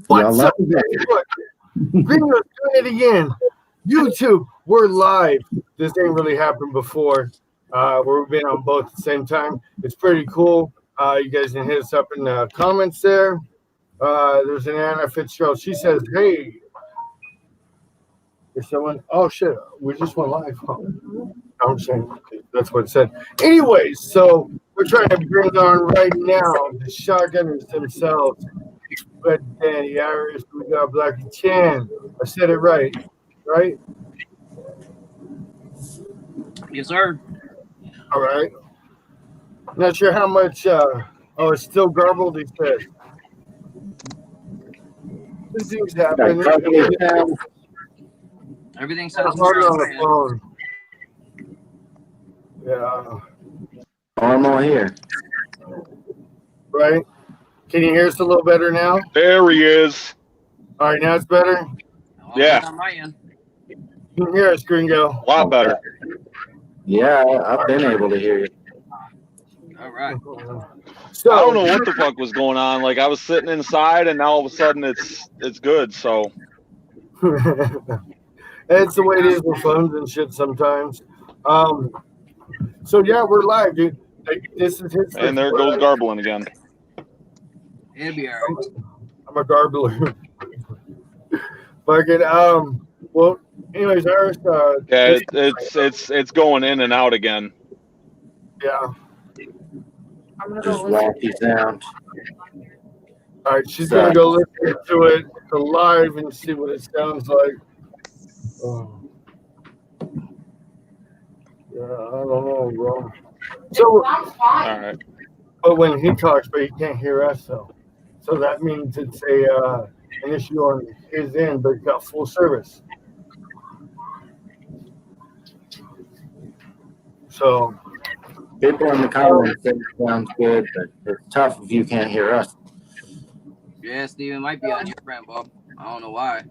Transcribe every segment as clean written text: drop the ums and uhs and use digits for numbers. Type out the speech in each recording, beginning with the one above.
What's up, Facebook? Gringo's doing it again. YouTube, we're live. This ain't really happened before. We've been on both at the same time. It's pretty cool. You guys can hit us up in the comments there. There's an Anna Fitzgerald. She says, hey, is someone? Oh, shit. We just went live. Huh? I'm saying that's what it said. Anyways, so we're trying to bring on right now the shotgunners themselves. But Danny Irish, we got Blackie Chan. I said it right, right? Yes, sir. All right. Not sure how much. It's still garbled. He said. This thing's happening. Everything sounds hard on the phone. Yeah. Normal here. Right. Can you hear us a little better now? There he is. All right, now it's better. Yeah. On my end. You can hear us, Gringo. A lot better. Yeah, I've been able to hear you. All right. So I don't know what the fuck was going on. Like I was sitting inside, and now all of a sudden it's good. So it's the way it is with phones and shit sometimes. So yeah, we're live, dude. Like, this is his. And there goes garbling again. It'll be all right. I'm a garbler. Fucking well, anyways, Iris. Yeah, it's going in and out again. Yeah. Just wacky sound. All right, she's gonna go listen to it live and see what it sounds like. Yeah, I don't know, bro. So, All right. but when he talks, but he can't hear us, so that means it's an issue on his end, but it's got full service. So, People in the comments say it sounds good, but it's tough if you can't hear us. Yeah, Steven might be on your friend, Bob. I don't know why.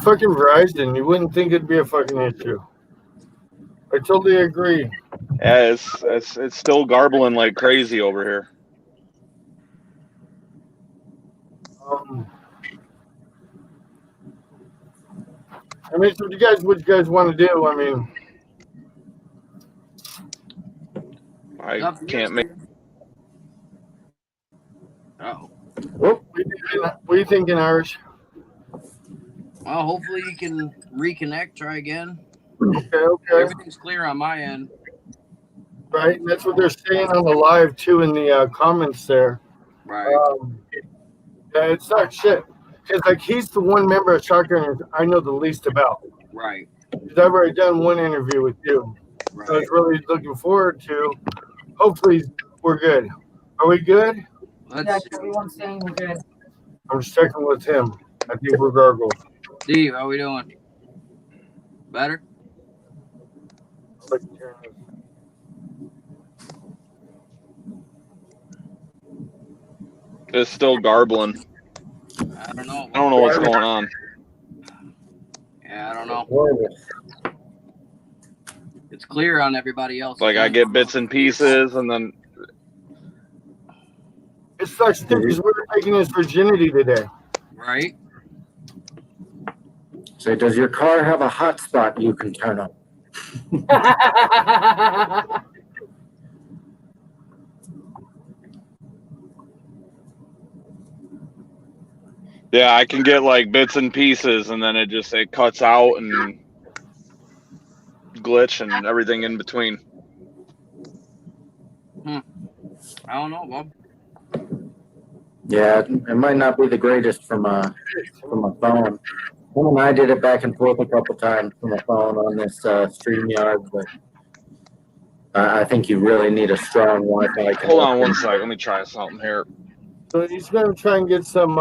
fucking Verizon, you wouldn't think it'd be a fucking issue. I totally agree. Yeah, it's still garbling like crazy over here. I mean, so what you guys want to do? I mean, I can't make. Oh. what are you thinking, Irish? Well, hopefully you can reconnect, try again. Okay. Everything's clear on my end. Right, and that's what they're saying on the live too in the comments there. Right. Yeah, it's not shit. Because like he's the one member of Shotgunners I know the least about. Right. Because I've already done one interview with you. Right. So I was really looking forward to. Hopefully we're good. Are we good? Everyone's saying we're good. I'm just checking with him. I think we're gargled. Steve, how we doing? Better? It's still garbling. I don't know. I don't know what's going on. Yeah, I don't know. It's clear on everybody else. Like I get bits and pieces, and then It sucks too because we were taking his virginity today. Right? So does your car have a hotspot you can turn on? yeah, I can get like bits and pieces, and then it cuts out and glitch and everything in between. I don't know, Bob. Yeah, it might not be the greatest from a phone. Him and I did it back and forth a couple times from a phone on this StreamYard, but I think you really need a strong Wi-Fi. Hold on one sec. Let me try something here. So he's gonna try and get some.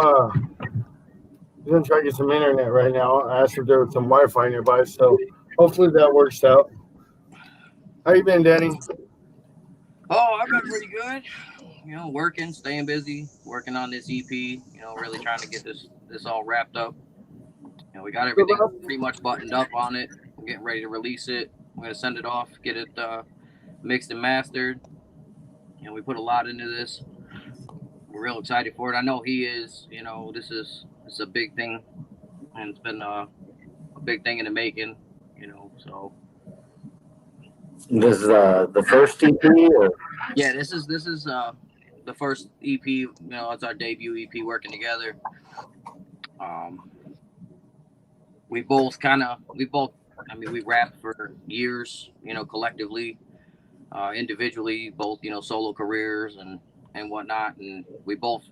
He's gonna try to get some internet right now. I asked if there was some Wi-Fi nearby, so hopefully that works out. How you been, Danny? Oh, I've been pretty good. You know, working, staying busy, working on this EP. You know, really trying to get this all wrapped up. You know, we got everything pretty much buttoned up on it. We're getting ready to release it. We're gonna send it off, get it mixed and mastered. You know, we put a lot into this. we're real excited for it. I know he is. You know, this is a big thing, and it's been a big thing in the making. You know, so This is the first EP, or yeah, this is the first EP. You know, it's our debut EP working together. We both. I mean, we rapped for years. You know, collectively, individually, both. You know, solo careers and whatnot, and we both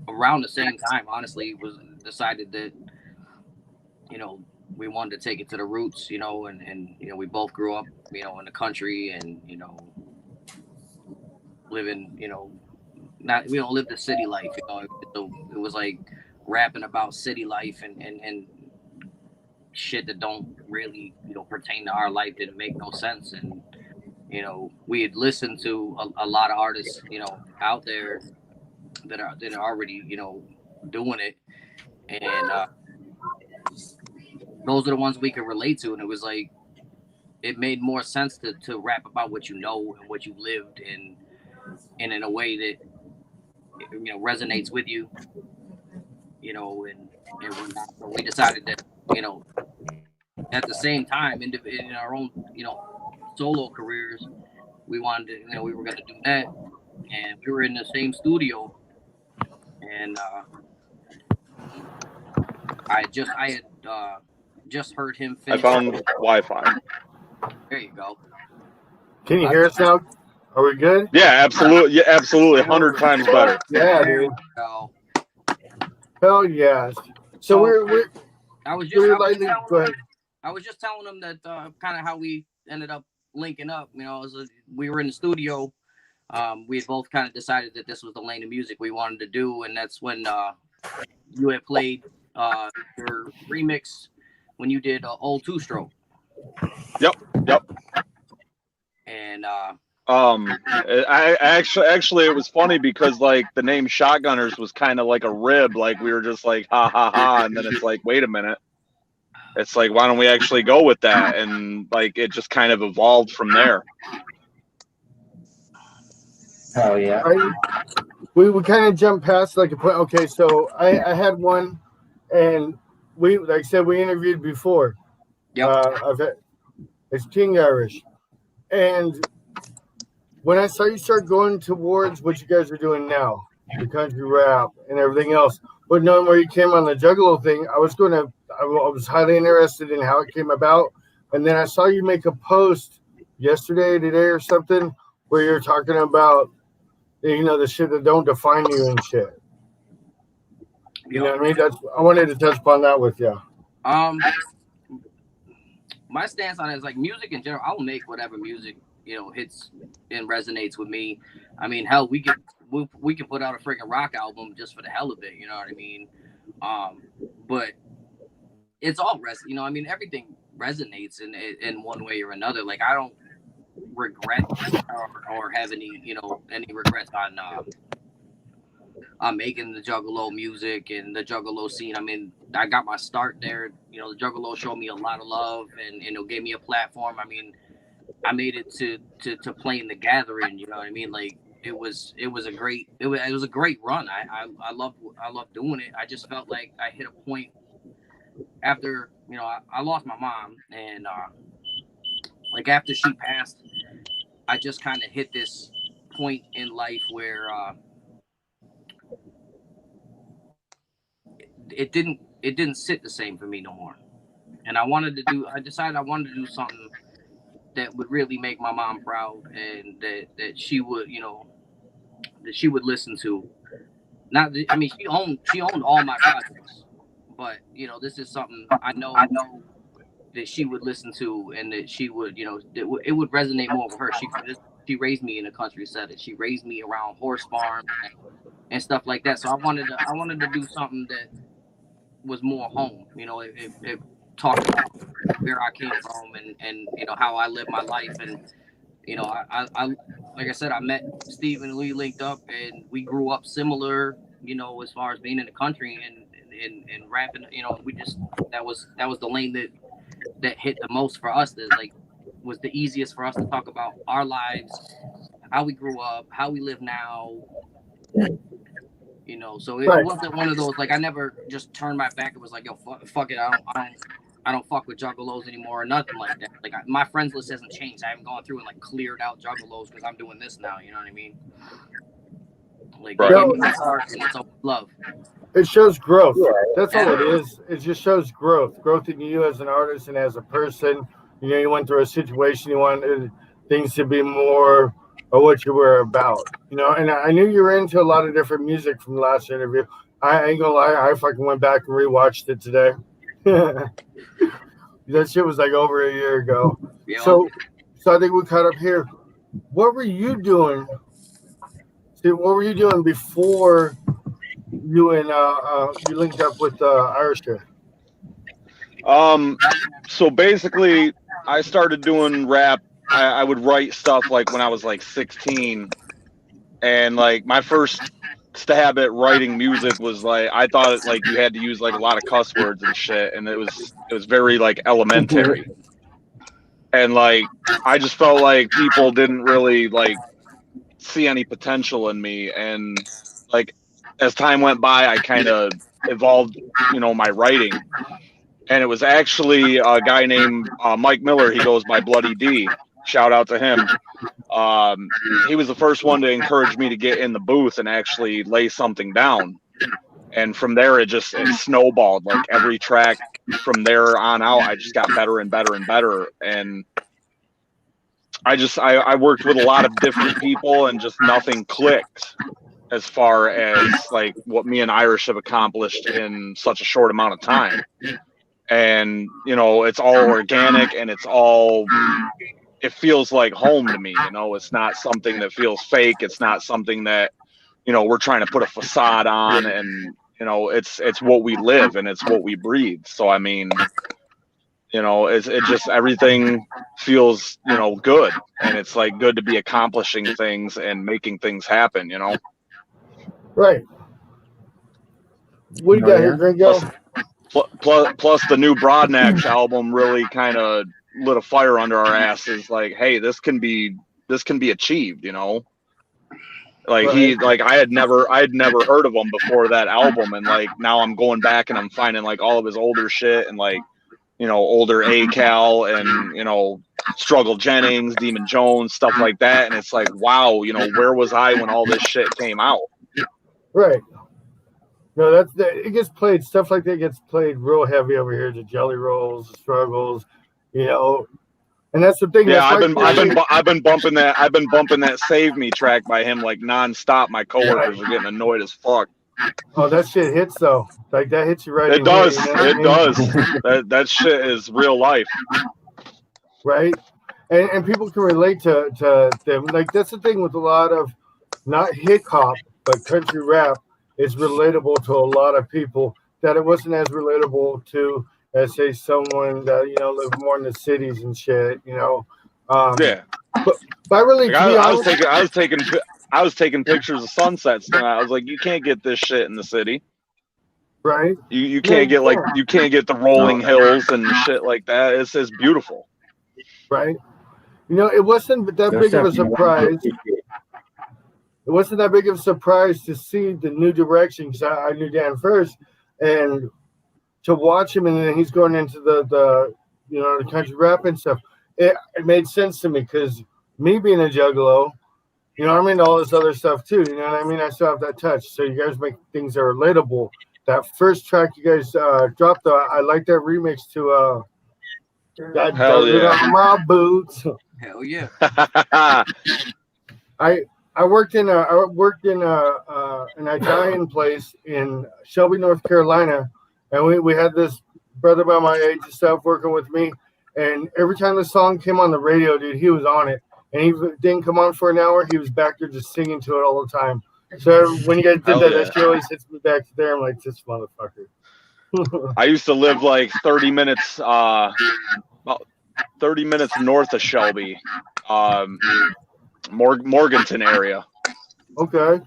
around the same time. Honestly, was decided that you know we wanted to take it to the roots. You know, and you know we both grew up. You know, in the country, and you know, living. You know, not we don't live the city life. You know, so it was like rapping about city life and shit that don't really you know pertain to our life, didn't make no sense. And you know we had listened to a lot of artists you know out there that are already you know doing it, and those are the ones we could relate to. And it was like it made more sense to rap about what you know and what you lived and in a way that you know resonates with you, you know, and whatnot. So we decided that you know at the same time in our own you know solo careers, we wanted to, you know we were going to do that, and we were in the same studio, and I had just heard him I finish. found Wi-Fi. There you go. Can you hear us now? Are we good? Yeah, absolutely. Yeah, absolutely. 100 times better. Yeah, There dude. you go. Hell yes. So we're I was go ahead. just telling them that kind of how we ended up linking up. You know, we were in the studio. We had both kind of decided that this was the lane of music we wanted to do, and that's when you had played your remix when you did Old Two Stroke. Yep. And I actually it was funny because like the name Shotgunners was kind of like a rib, like we were just like ha ha ha, and then it's like wait a minute, it's like why don't we actually go with that, and like it just kind of evolved from there. oh yeah, We kind of jumped past like a point. Okay, so I had one, and we like I said we interviewed before. Yep. I've had it's King Irish, and when I saw you start going towards what you guys are doing now, the country rap and everything else, but knowing where you came on the Juggalo thing, I was highly interested in how it came about, and then I saw you make a post yesterday, today, or something, where you're talking about you know the shit that don't define you and shit. You know what I mean? I wanted to touch upon that with you. My stance on it is like music in general. I will make whatever music you know hits and resonates with me. I mean, hell, we could put out a freaking rock album just for the hell of it. You know what I mean? But it's all you know. I mean, everything resonates in one way or another. Like I don't regret or have any you know any regrets on making the Juggalo music and the Juggalo scene. I mean, I got my start there. You know, the Juggalo showed me a lot of love and you know gave me a platform. I mean, I made it to play in the Gathering. You know what I mean? Like it was a great run. I loved doing it. I just felt like I hit a point after you know I lost my mom, and like after she passed, I just kind of hit this point in life where it didn't sit the same for me no more. And I decided I wanted to do something that would really make my mom proud, and that she would, you know, that she would listen to. I mean, she owned all my projects, but you know, this is something I know that she would listen to, and that she would, you know, it would resonate more with her. She raised me in a country setting. She raised me around horse farms and stuff like that. So I wanted to do something that was more home. You know, it talked about where I came from and you know how I live my life. And you know, I like I said, I met Steve and we linked up, and we grew up similar. You know, as far as being in the country and rapping. You know, we just that was the lane that hit the most for us. That like was the easiest for us to talk about our lives, how we grew up, how we live now, You know, so it Right. wasn't one of those like I never just turned my back and was like, yo, fuck it, I don't fuck with juggalos anymore or nothing like that. Like my friends list hasn't changed. I haven't gone through and like cleared out juggalos because I'm doing this now. You know what I mean? Like Right. they gave me my start and it's all love. It shows growth. Yeah. That's all it is. It just shows growth in you as an artist and as a person. You know, you went through a situation, you wanted things to be more of what you were about. You know, and I knew you were into a lot of different music from the last interview. I ain't gonna lie, I fucking went back and rewatched it today. That shit was like over a year ago. You know? So I think we caught up here. What were you doing? See, what were you doing before you and you linked up with Irish here? So basically, I started doing rap. I would write stuff like when I was like 16, and like my first stab at writing music was like I thought like you had to use like a lot of cuss words and shit, and it was very like elementary, and like I just felt like people didn't really like see any potential in me, and like as time went by, I kind of evolved, you know, my writing. And it was actually a guy named Mike Miller. He goes by Bloody D. Shout out to him. He was the first one to encourage me to get in the booth and actually lay something down. And from there, it snowballed. Like every track from there on out, I just got better and better and better. And I worked with a lot of different people, and just nothing clicked as far as like what me and Irish have accomplished in such a short amount of time. And you know, it's all organic, and it feels like home to me. You know, it's not something that feels fake. It's not something that, you know, we're trying to put a facade on. And you know, it's what we live and it's what we breathe. So I mean, you know, it just everything feels, you know, good, and it's like good to be accomplishing things and making things happen. You know, Right. What do you got here, Gringo? Plus the new Broadnax album really kind of lit a fire under our asses. Like, hey, this can be achieved, you know. Like I had never heard of him before that album, and like now I'm going back and I'm finding like all of his older shit, and like, you know, older A-Cal and, you know, Struggle Jennings, Demon Jones, stuff like that, and it's like, wow, you know, where was I when all this shit came out? Right. No, it gets played. Stuff like that gets played real heavy over here. The Jelly Rolls, the Struggles, you know, and that's the thing. Yeah, I've been bumping that Save Me track by him like nonstop. My coworkers are getting annoyed as fuck. Oh, that shit hits though. Like that hits you right. It does. Here, you know it does. That shit is real life. Right. And people can relate to them. Like that's the thing with a lot of not hip hop but country rap. Is relatable to a lot of people that it wasn't as relatable to as say someone that, you know, live more in the cities and shit, you know. Yeah. But I really, like I was taking pictures of sunsets tonight. I was like, you can't get this shit in the city. Right. You can't get like you can't get the rolling hills and shit like that. It's beautiful. Right. You know, it wasn't that big of a surprise. It wasn't that big of a surprise to see the new direction because I knew Dan first, and to watch him, and then he's going into the you know, the country rap and stuff. It made sense to me because me being a juggalo, you know, I'm into all this other stuff too. You know what I mean? I still have that touch. So you guys make things that are relatable. That first track you guys dropped, I like that remix to "Got Hell Dirt yeah. on My Boots." Hell yeah. I worked in an Italian place in Shelby, North Carolina, and we had this brother about my age and stuff working with me. And every time the song came on the radio, dude, he was on it. And he didn't come on for an hour. He was back there just singing to it all the time. So when you guys did that shit always hits me back there. I'm like, this motherfucker. I used to live like 30 minutes about 30 minutes north of Shelby. Morganton area. Okay.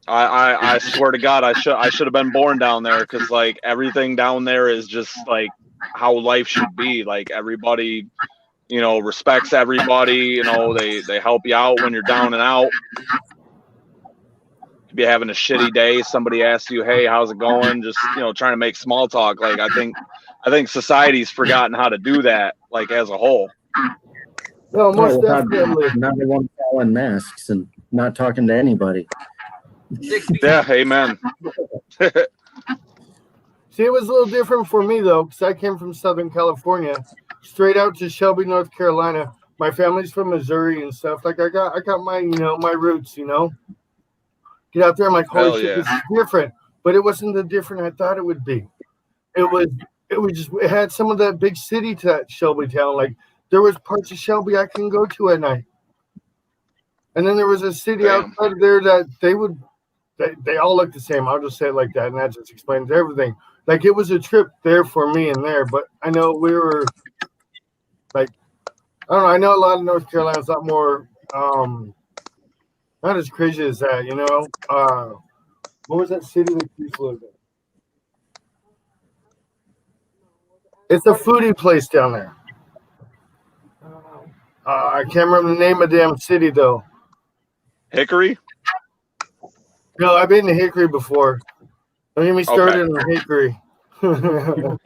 I swear to God, I should have been born down there because like everything down there is just like how life should be. Like everybody, you know, respects everybody. You know, they help you out when you're down and out. be having a shitty day, somebody asks you, "Hey, how's it going?" Just trying to make small talk. Like I think society's forgotten how to do that. Like as a whole. No, most definitely. Not everyone wearing masks and not talking to anybody. Yeah, amen. See, it was a little different for me though, because I came from Southern California, straight out to Shelby, North Carolina. My family's from Missouri and stuff. Like I got my my roots. Get out there, I'm like, holy shit, this is different. But it wasn't the different I thought it would be. It had some of that big city to that Shelby town. Like there was parts of Shelby I can go to at night. And then there was a city outside of there that they all look the same. I'll just say it like that, and that just explains everything. Like it was a trip there for me and there, but I know we were like, I don't know. I know a lot of North Carolina's a lot more, not as crazy as that, What was that city that you lived in? It's a foodie place down there. I can't remember the name of the damn city though. Hickory? No, I've been to Hickory before. Don't get me started on Hickory.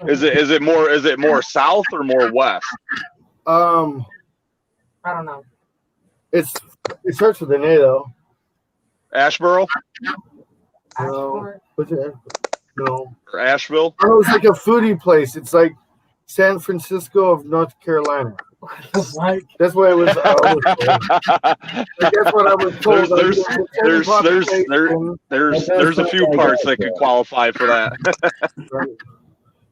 Is it more south or more west? I don't know. It starts with an A though. Asheboro? No. What's it? No. Or Asheville? Oh, it's like a foodie place. It's like San Francisco of North Carolina. That's what it was. That's what I was told. There's a few parts that could qualify for that.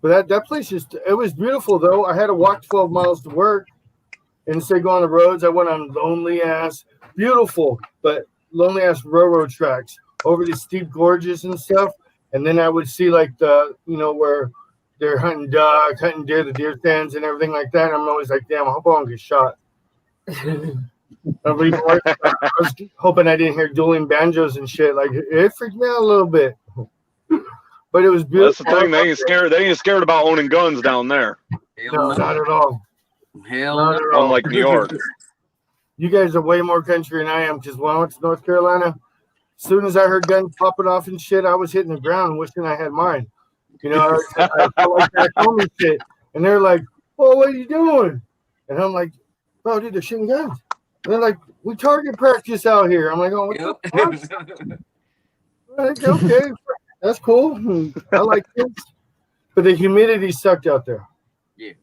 But that place it was beautiful though. I had to walk 12 miles to work. And instead of going on the roads, I went on lonely ass railroad tracks over these steep gorges and stuff. And then I would see like the where they're hunting duck, hunting deer, the deer stands and everything like that. And I'm always like, damn, I hope I don't get shot. I was hoping I didn't hear dueling banjos and shit. Like it freaked me out a little bit. But it was beautiful. That's the thing. They ain't scared about owning guns down there. No, not at all. Hell no. Unlike New York. You guys are way more country than I am, because when I went to North Carolina, as soon as I heard guns popping off and shit, I was hitting the ground wishing I had mine. I felt like back home and shit. And they're like, "Oh, what are you doing?" And I'm like, "Bro, dude, they're shooting guns." And they're like, "We target practice out here." I'm like, "Oh, what the fuck?" Like, okay, that's cool. I like this. But the humidity sucked out there. Yeah.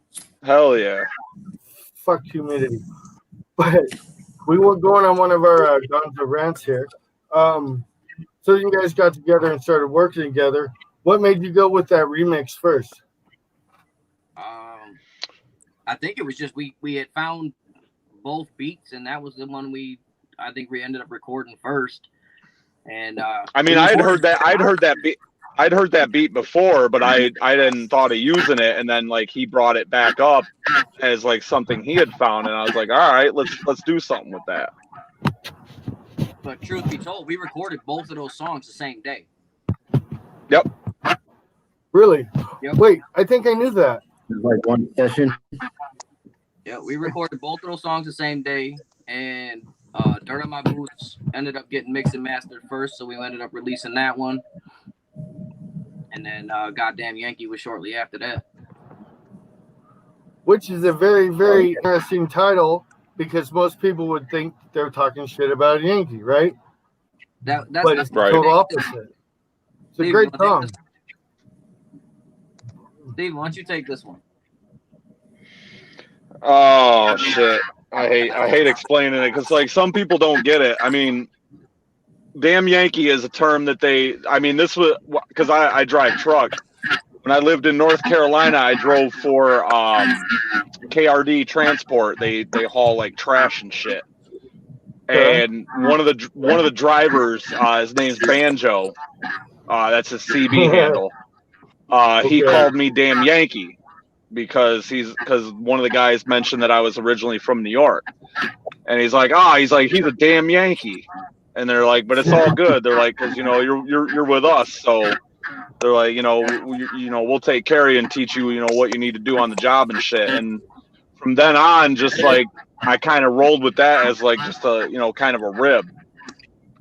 Hell yeah. Fuck humidity. But we were going on one of our Gonzo rants here. So you guys got together and started working together. What made you go with that remix first? I think it was just we had found both beats, and that was the one I think we ended up recording first. And I mean, I'd heard that beat before, but I didn't thought of using it, and then like he brought it back up as like something he had found, and I was like, all right, let's do something with that. But truth be told, we recorded both of those songs the same day. Yep. Really? Yep. Wait, I think I knew that. Like one session. Yeah, we recorded both of those songs the same day, and Dirt on My Boots ended up getting mixed and mastered first, so we ended up releasing that one. And then Goddamn Yankee was shortly after that. Which is a very, very interesting title, because most people would think they're talking shit about Yankee, right? That's but it's the total opposite. It's a great song. Steve, why don't you take this one? Oh shit! I hate explaining it because like some people don't get it. I mean, "Damn Yankee" is a term that this was because I drive truck. When I lived in North Carolina, I drove for KRD Transport. They haul like trash and shit. And one of the drivers, his name's Banjo. That's his CB handle. He called me "Damn Yankee" because one of the guys mentioned that I was originally from New York, and he's like, he's a damn Yankee, and they're like, but it's all good. They're like, because you're with us, so they're like, we'll take care of you and teach you, what you need to do on the job and shit. And from then on, just like I kind of rolled with that as like just a kind of a rib,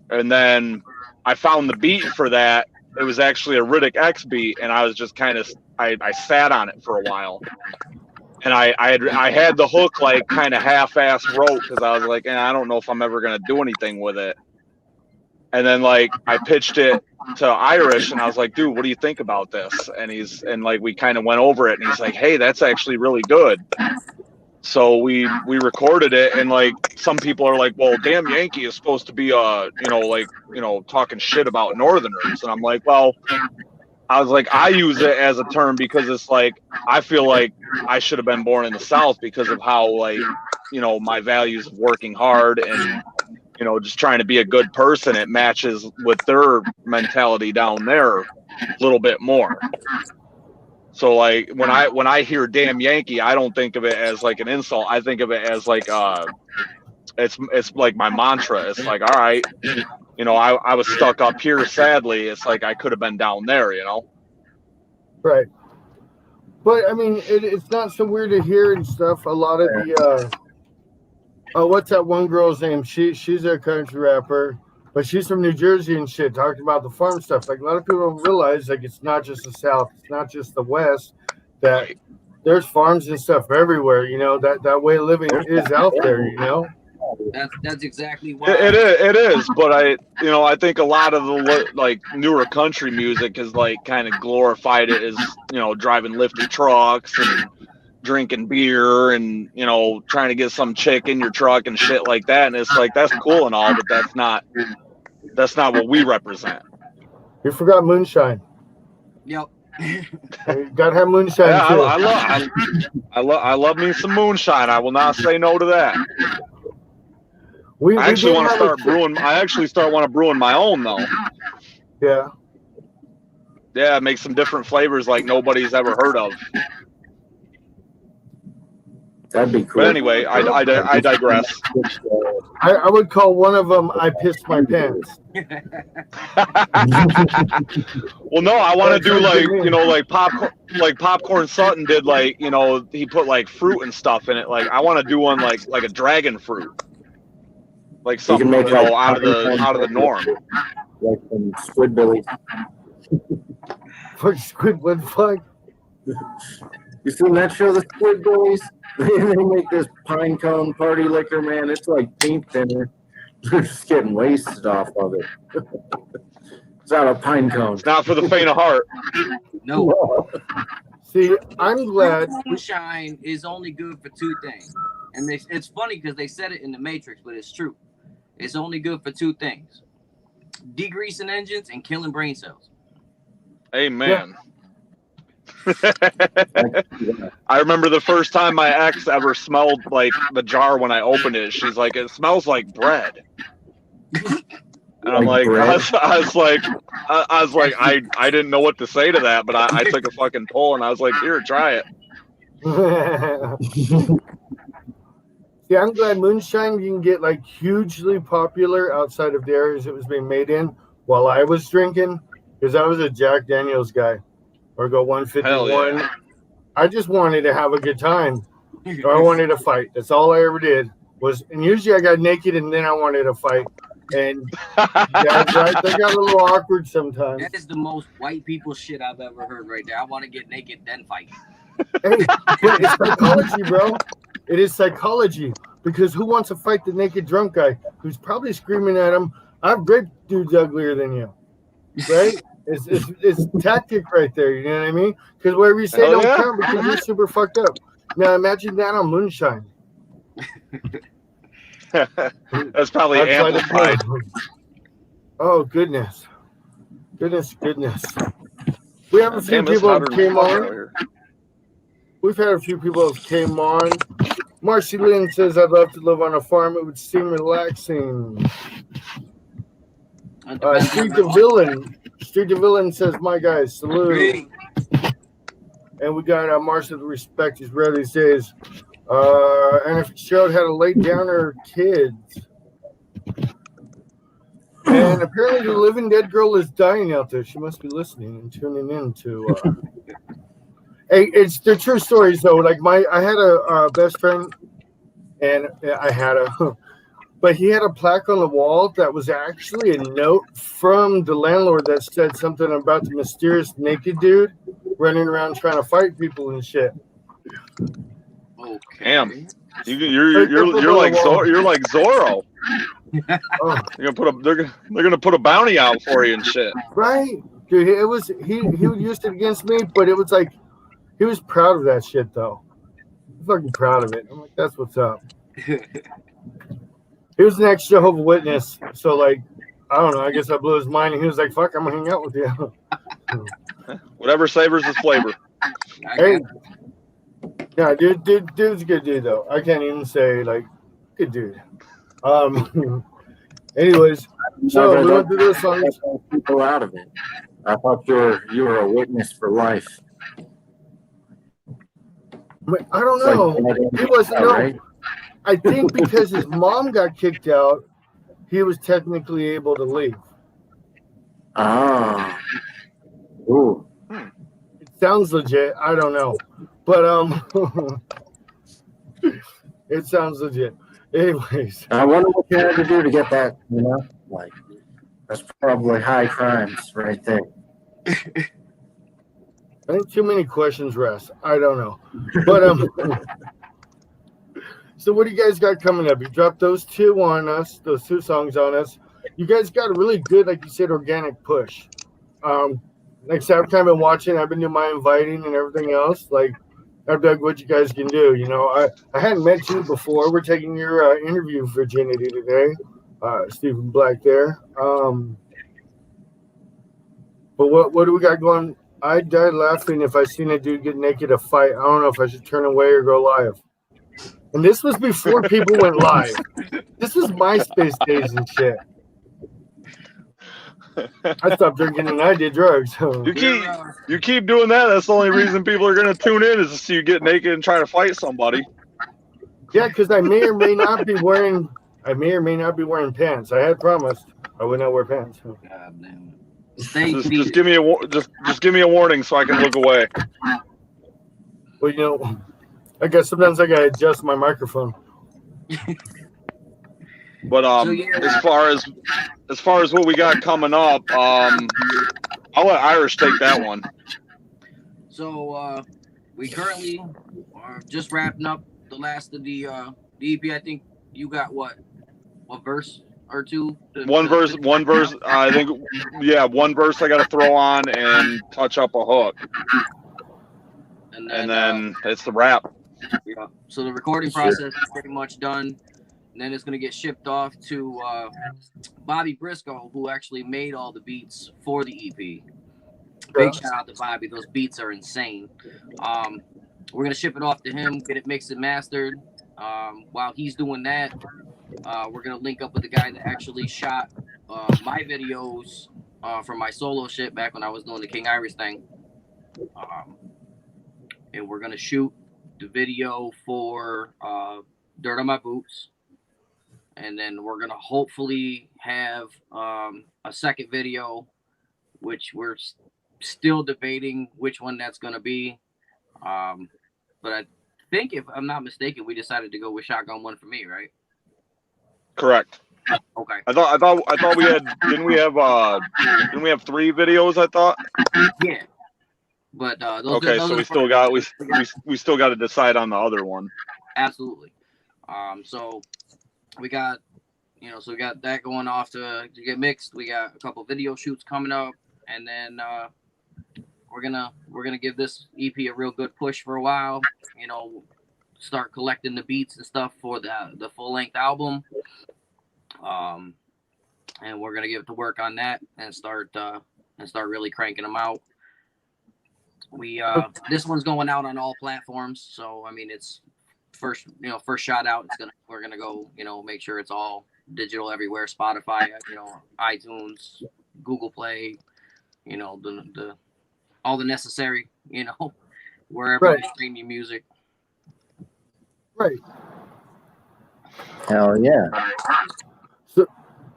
and then I found the beat for that. It was actually a Riddick X beat, and I was just kind of I sat on it for a while, and I had the hook like kind of half-ass wrote because I was like, I don't know if I'm ever gonna do anything with it. And then like I pitched it to Irish, and I was like, dude, what do you think about this? And like we kind of went over it, and he's like, hey, that's actually really good. So we recorded it, and like some people are like, well, Damn Yankee is supposed to be talking shit about Northerners, and I'm like, well, I was like, I use it as a term because it's like I feel like I should have been born in the South because of how like my values of working hard and just trying to be a good person. It matches with their mentality down there a little bit more. So like when I hear Damn Yankee, I don't think of it as like an insult. I think of it as like it's like my mantra. It's like, all right, I was stuck up here, sadly. It's like I could have been down there, Right. But I mean, it's not so weird to hear and stuff. A lot of the what's that one girl's name? She's a country rapper, but she's from New Jersey and shit, talking about the farm stuff. Like a lot of people don't realize, like it's not just the South, it's not just the West, that there's farms and stuff everywhere. That way of living is out there. That's exactly why it is. But I think a lot of the like newer country music has like kind of glorified it as driving lifted trucks and drinking beer and trying to get some chick in your truck and shit like that. And it's like that's cool and all, but that's not what we represent. You forgot moonshine. Yep. You gotta have moonshine too. I love me some moonshine. I will not say no to that. I actually want to start brewing. I actually want to brew my own though. Yeah. Yeah, make some different flavors like nobody's ever heard of. That'd be cool. But anyway, I digress. I would call one of them "I Pissed My Pants." Well, no, I want to do like popcorn. Like Popcorn Sutton did, like he put like fruit and stuff in it. Like I want to do one like a dragon fruit, like something out of the norm. Like some Squidbillies. Fuck Squidward, fuck. You seen that show, the Squidbillies? They make this pine cone party liquor, man. It's like paint thinner. They're just getting wasted off of it. It's not a pine cone. It's not for the faint of heart. No. See, I'm glad. Moonshine is only good for two things. And it's funny because they said it in the Matrix, but it's true. It's only good for two things: degreasing engines and killing brain cells. Amen. Yeah. I remember the first time my ex ever smelled like the jar when I opened it. She's like, "It smells like bread," and I'm like, I was like, I didn't know what to say to that, but I took a fucking pull and I was like, "Here, try it." See, I'm glad moonshine didn't get like hugely popular outside of the areas it was being made in while I was drinking, because I was a Jack Daniels guy. Or go 151. Yeah. I just wanted to have a good time. Or I wanted to fight. That's all I ever did. And usually I got naked and then I wanted to fight. And they got a little awkward sometimes. That is the most white people shit I've ever heard right there. I want to get naked, then fight. Hey, it's psychology, bro. It is psychology. Because who wants to fight the naked drunk guy who's probably screaming at him, "I've raped dudes uglier than you." Right? It's tactic right there, you know what I mean? Because whatever you say don't count because you're super fucked up. Now imagine that on moonshine. That's probably amplified. Oh goodness. We have a few people that came on. We've had a few people that came on. Marcy Lynn says, "I'd love to live on a farm. It would seem relaxing." Street the Villain says, "My guys, salute." And we got Marshall the Respect. He's ready. He says, and if Fitzgerald had to lay down her kids. And apparently the living dead girl is dying out there. She must be listening and tuning in to. Hey, it's the true stories though. Like I had a best friend, and I had But he had a plaque on the wall that was actually a note from the landlord that said something about the mysterious naked dude running around trying to fight people and shit. Okay. Damn. You're like Zorro. Oh, They're gonna put a bounty out for you and shit. right, dude. It was he used it against me, but it was like he was proud of that shit though. He's fucking proud of it. I'm like, that's what's up. He was an ex-Jehovah's Witness, so like, I don't know. I guess I blew his mind, and he was like, "Fuck, I'm gonna hang out with you." Whatever savors his flavor. Hey, yeah, dude's a good dude though. I can't even say like, good dude. Anyways, so we went through those songs. People out of it. I thought you were a witness for life. I don't know. He wasn't. No, Right? I think because his mom got kicked out, he was technically able to leave. Ah. Ooh. It sounds legit. I don't know, but it sounds legit. Anyways, I wonder what you had to do to get that, you know? Like, that's probably high crimes right there. I think too many questions, Russ. I don't know, but so what do you guys got coming up? You dropped those two songs on us. You guys got a really good, like you said, organic push. Like I said, I've kind of been watching. I've been doing my inviting and everything else. Like, I've dug what you guys can do. You know, I hadn't met you before. We're taking your interview virginity today, Stephen Black there. But what do we got going? I died laughing if I seen a dude get naked to fight. I don't know if I should turn away or go live. And this was before people went live. This was MySpace days and shit. I stopped drinking and I did drugs. So. You keep doing that. That's the only reason people are gonna tune in is to see you get naked and try to fight somebody. Yeah, because I may or may not be wearing pants. I had promised I would not wear pants. God damn it. Just give me a warning so I can look away. Well, you know, I guess sometimes I gotta adjust my microphone. But as far as what we got coming up, I'll let Irish take that one. So we currently are just wrapping up the last of the EP. I think you got what verse or two? One verse. I think, yeah, one verse I got to throw on and touch up a hook, and then it's the wrap. Yeah. So the recording process is pretty much done. And then it's going to get shipped off to Bobby Briscoe, who actually made all the beats for the EP. Big shout out to Bobby. Those beats are insane. We're going to ship it off to him, get it mixed and mastered. While he's doing that, we're going to link up with the guy that actually shot my videos for my solo shit back when I was doing the King Irish thing. And we're going to shoot the video for Dirt on My Boots. And then we're going to hopefully have a second video, which we're still debating which one that's going to be. But I think, if I'm not mistaken, we decided to go with Shotgun One for Me, right? Correct. Okay. I thought we had, didn't we have 3 videos, I thought? Yeah. But those okay, so we still got to decide on the other one. Absolutely. So we got that going off to get mixed. We got a couple video shoots coming up, and then we're gonna give this EP a real good push for a while. You know, start collecting the beats and stuff for the full length album. And we're gonna get to work on that and start really cranking them out. We this one's going out on all platforms, so I mean it's first shot out. We're gonna go, make sure it's all digital everywhere, Spotify, iTunes, Google Play, the all the necessary, wherever you stream your music. Right. Hell yeah. So,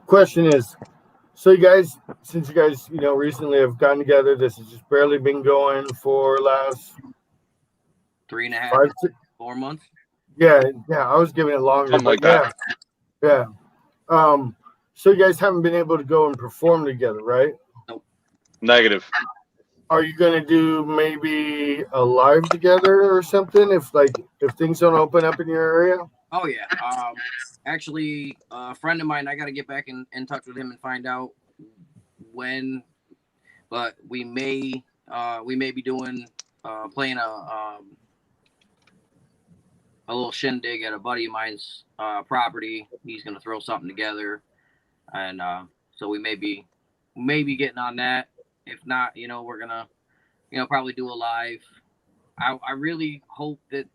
question is, so you guys, since you guys, recently have gotten together, this has just barely been going for last 3.5, 4 months. Yeah, I was giving it longer. Something like that. Yeah. So you guys haven't been able to go and perform together, right? Negative. Are you gonna do maybe a live together or something if things don't open up in your area? Oh yeah. Actually, a friend of mine, I got to get back in touch with him and find out when. But we may be doing playing a little shindig at a buddy of mine's property. He's gonna throw something together, and so we may be getting on that. If not, we're gonna probably do a live. I really hope that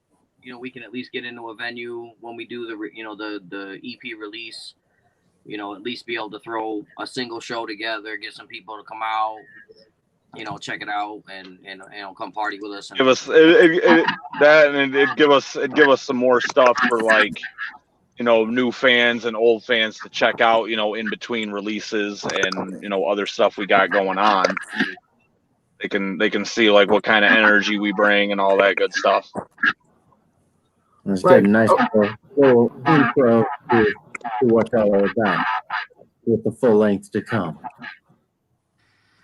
we can at least get into a venue when we do the EP release. At least be able to throw a single show together, get some people to come out, check it out and come party with us. And Give us that, and it'd give us some more stuff for like new fans and old fans to check out. In between releases and other stuff we got going on. They can see like what kind of energy we bring and all that good stuff. It's Right. good. Nice little intro to what y'all are about with the full length to come.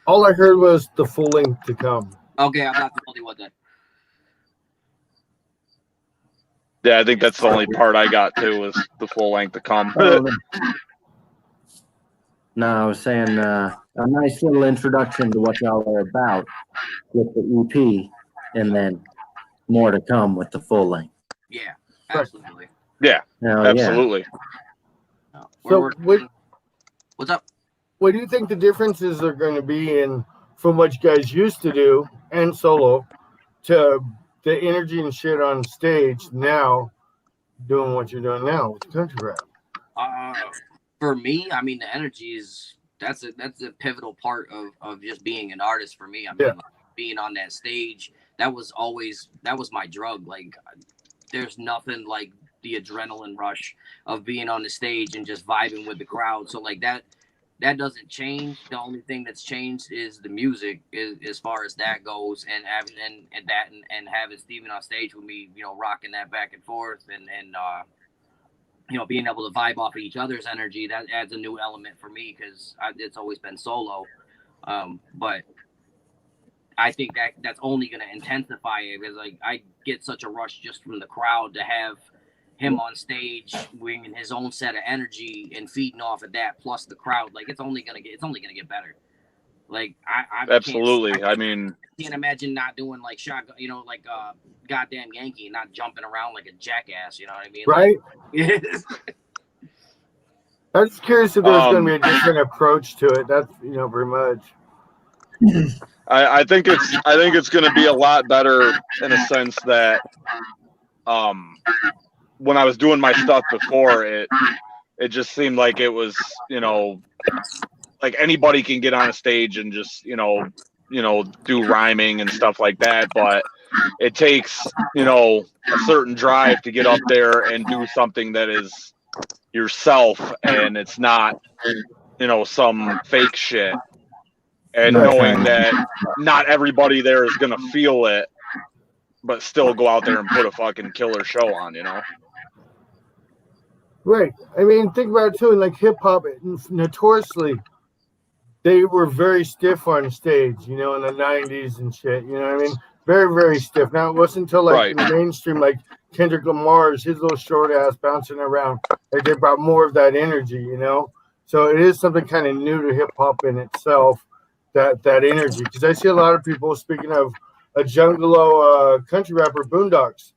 All I heard was the full length to come. Okay, I'm not the only one then. Yeah, I think that's the only part I got too was the full length to come. No, I was saying a nice little introduction to what y'all are about with the EP, and then more to come with the full length. Yeah, absolutely. Yeah, Hell absolutely. So What's up? what do you think the differences are going to be in from what you guys used to do and solo to the energy and shit on stage now, doing what you're doing now with country rap? For me, I mean, the energy that's a pivotal part of just being an artist for me. I mean, like, being on that stage, that was my drug. Like, there's nothing like the adrenaline rush of being on the stage and just vibing with the crowd. So like that doesn't change. The only thing that's changed is the music, as far as that goes, and having Steven on stage with me, rocking that back and forth, and being able to vibe off of each other's energy. That adds a new element for me because it's always been solo. But I think that's only going to intensify it because like I get such a rush just from the crowd to have him on stage bringing his own set of energy and feeding off of that plus the crowd. Like it's only gonna get better. Like I Absolutely. I can't imagine not doing like shotgun, like goddamn Yankee, not jumping around like a jackass. You know what I mean? Right. Like, I'm just curious if there's going to be a different approach to it. That's very much. I think it's going to be a lot better in a sense that when I was doing my stuff before, it just seemed like it was like anybody can get on a stage and just do rhyming and stuff like that, but it takes a certain drive to get up there and do something that is yourself and it's not some fake shit. And knowing that not everybody there is going to feel it, but still go out there and put a fucking killer show on, Right. I mean, think about it too. Like hip hop, notoriously, they were very stiff on stage, in the 90s and shit. You know what I mean? Very, very stiff. Now, it wasn't until like in the mainstream, like Kendrick Lamar's, his little short ass bouncing around, like they brought more of that energy, So it is something kind of new to hip hop in itself, that energy. Because I see a lot of people, speaking of a Jungalo country rapper, Boondocks,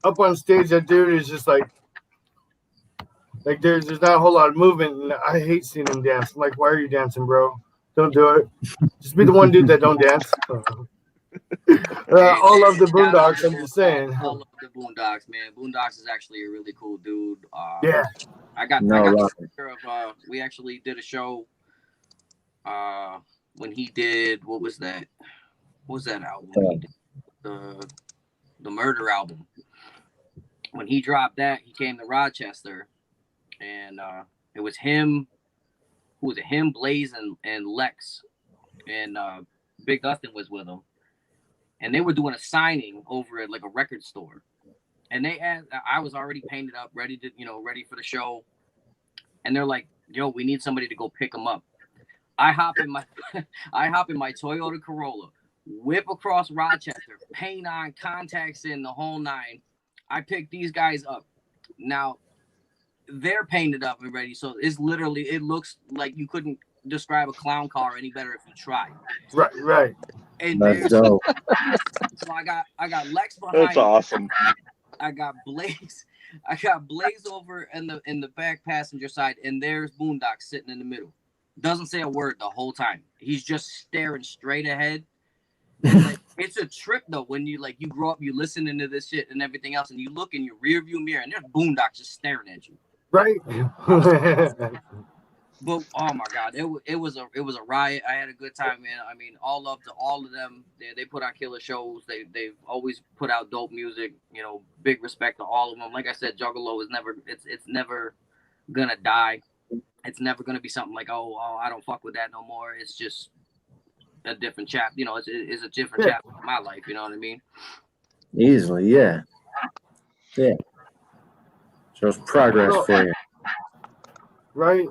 up on stage, that dude is just like there's not a whole lot of movement, and I hate seeing him dance. I'm like, why are you dancing, bro? Don't do it. Just be the one dude that don't dance. All of the Boondocks, I'm just saying. All of the Boondocks, man. Boondocks is actually a really cool dude. Yeah. I got a picture of we actually did a show when he did what was that album? The Murder album. When he dropped that, he came to Rochester, and it was him. Who was it? Him, Blaze, and Lex, and Big Dustin was with him, and they were doing a signing over at like a record store, and I was already painted up, ready for the show, and they're like, "Yo, we need somebody to go pick them up." I hop in my Toyota Corolla, whip across Rochester, paint on, contacts in, the whole nine. I pick these guys up. Now they're painted up and ready, so it looks like you couldn't describe a clown car any better if you tried. Right. And That's dope. so I got Lex behind. That's awesome. I got Blaze over in the back passenger side, and there's Boondock sitting in the middle. Doesn't say a word the whole time. He's just staring straight ahead. Like, it's a trip though when you grow up, you listening to this shit and everything else, and you look in your rear view mirror and there's Boondock just staring at you. Right. But oh my god, it was a riot. I had a good time, man. I mean, all of them. They put on killer shows. They've always put out dope music. You know, big respect to all of them. Like I said, Juggalo is it's never gonna die. It's never gonna be something like oh I don't fuck with that no more. It's just a different chapter. You know, it's a different chapter of my life. You know what I mean? Easily, yeah. Shows progress for you. Right.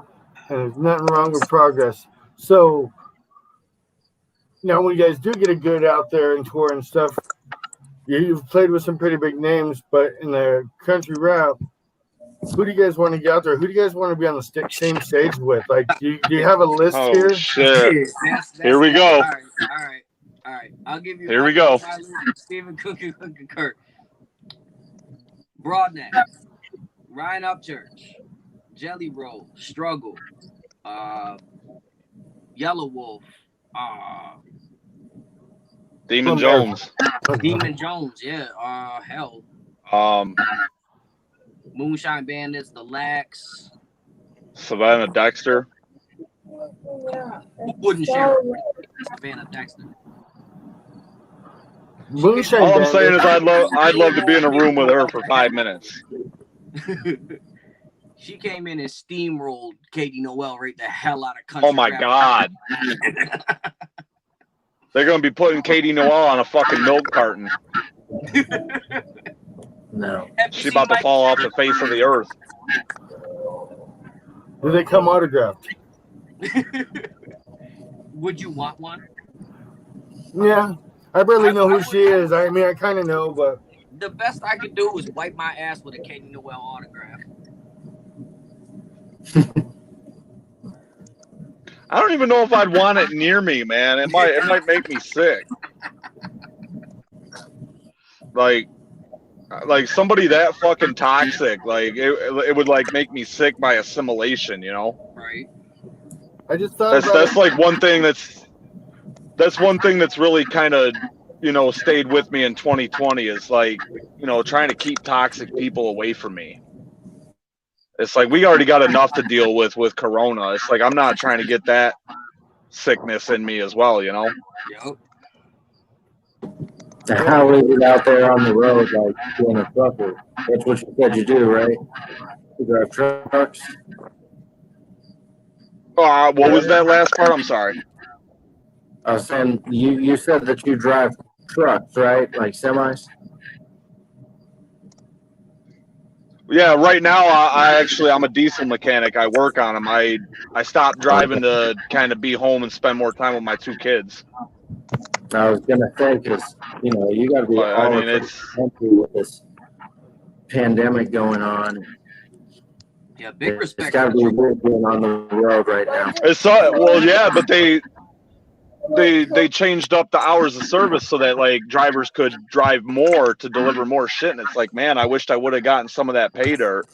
And there's nothing wrong with progress. So now when you guys do get a good out there and tour and stuff, you've played with some pretty big names, but in the country rap, who do you guys want to get out there? Who do you guys want to be on the same stage with? Like, do you have a list here? Shit. That's Here we go. All right. I'll give you. Here we go. Stephen Cookie Kirk, Broadneck, Ryan Upchurch, Jelly Roll, Struggle, Yellow Wolf, Demon Jones. Demon Jones, yeah. Hell. Moonshine Bandits, the Lax, Savannah Dexter. Who wouldn't share Savannah Dexter? Moonshine All I'm Bandits. saying is I'd love to be in a room with her for 5 minutes. She came in and steamrolled Katie Noel right the hell out of country. Oh my rap. god. They're gonna be putting Katie Noel on a fucking milk carton. No. She's about to fall off the face of the earth. Do they come autographed? Would you want one? Yeah. I barely know who she is. I mean, I kind of know, but The best I could do is wipe my ass with a Katie Noel autograph. I don't even know if I'd want it near me, man. It might make me sick. Like somebody that fucking toxic, like it would like make me sick by assimilation, you know? Right. I just thought That's like one thing that's really kind of, you know, stayed with me in 2020 is like, you know, trying to keep toxic people away from me. It's like we already got enough to deal with Corona. It's like I'm not trying to get that sickness in me as well, you know? Yep. How is it out there on the road, like being a trucker? That's what you said you do, right? You drive trucks? What was that last part? I'm sorry. I was saying, you said that you drive trucks, right? Like semis? Yeah, right now I'm a diesel mechanic. I work on them. I stopped driving to kind of be home and spend more time with my 2 kids. I was gonna say, because you know you got to be But, all I mean, over the country with this pandemic going on. Yeah, big It's respect. got to be weird being on the road right now. Well, yeah, but they changed up the hours of service so that like drivers could drive more to deliver more shit. And it's like, man, I wished I would have gotten some of that pay dirt.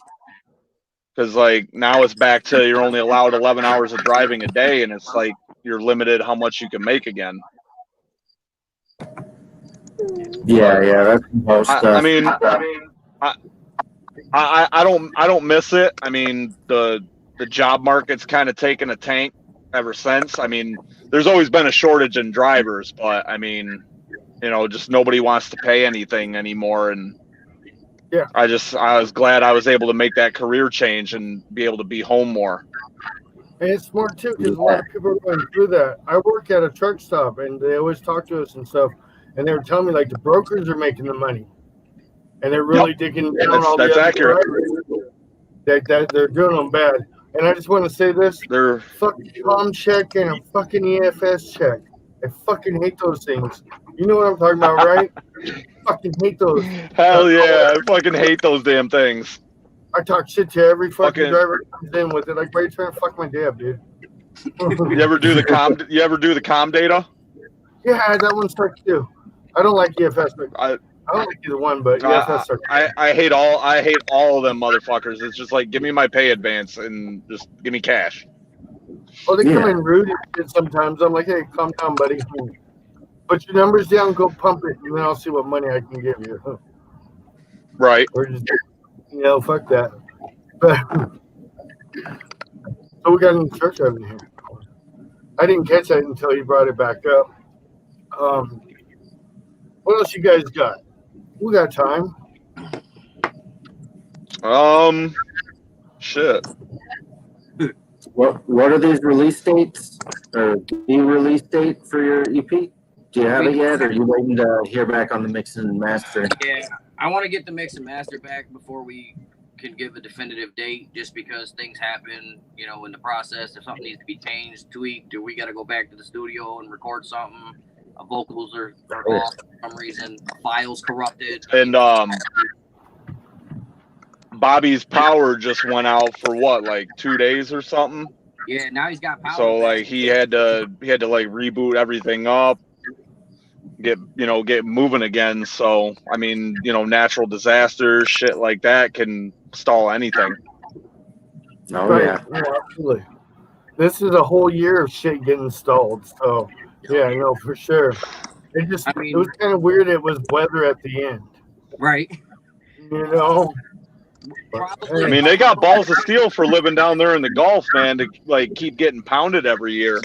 Because like now it's back to you're only allowed 11 hours of driving a day, and it's like you're limited how much you can make again. Yeah, that's most stuff. I mean, I don't miss it. I mean, the job market's kind of taken a tank ever since. I mean, there's always been a shortage in drivers, but I mean, you know, just nobody wants to pay anything anymore. And yeah, I was glad I was able to make that career change and be able to be home more. and it's smart too because a lot of people are going through that. I work at a truck stop, and they always talk to us and stuff, and they were telling me like the brokers are making the money, and they're really digging down all that's the other accurate. drivers. That they're doing them bad. And I just want to say this: They're fucking com check and a fucking EFS check. I fucking hate those things. You know what I'm talking about, right? Fucking hate those. hell yeah. I fucking hate those damn things. I talk shit to every fucking Fucking. driver that comes in with it. Like, why are you trying to fuck my day up, dude? You ever do the com? You ever do the com data? Yeah, that one sucks too. I don't like EFS, but I I don't like either one, but EFS sucks. I hate all of them motherfuckers. It's just like, give me my pay advance and just give me cash. Oh, they come Yeah. in rude and shit sometimes. I'm like, hey, calm down, buddy. Put your numbers down, go pump it, and then I'll see what money I can give you. Right. Or just, fuck that. But, so we got an church over here. I didn't catch that until you brought it back up. What else you guys got? We got time. Shit. What are these release dates or the release date for your EP? Do you have it yet, or are you waiting to hear back on the mix and master? Yeah, I want to get the mix and master back before we can give a definitive date, just because things happen, in the process. If something needs to be changed, tweaked, or we got to go back to the studio and record something, vocals are off for some reason, files corrupted. And Bobby's power just went out for what, like 2 days or something. Yeah, now he's got power. So back. like he had to like reboot everything up, get moving again. So I mean, natural disasters, shit like that can stall anything. Oh Right. yeah. Yeah, absolutely. This is a whole year of shit getting stalled. So, yeah, I know for sure. It was kind of weird. It was weather at the end. Right. I mean, they got balls of steel for living down there in the Gulf, man, to like keep getting pounded every year.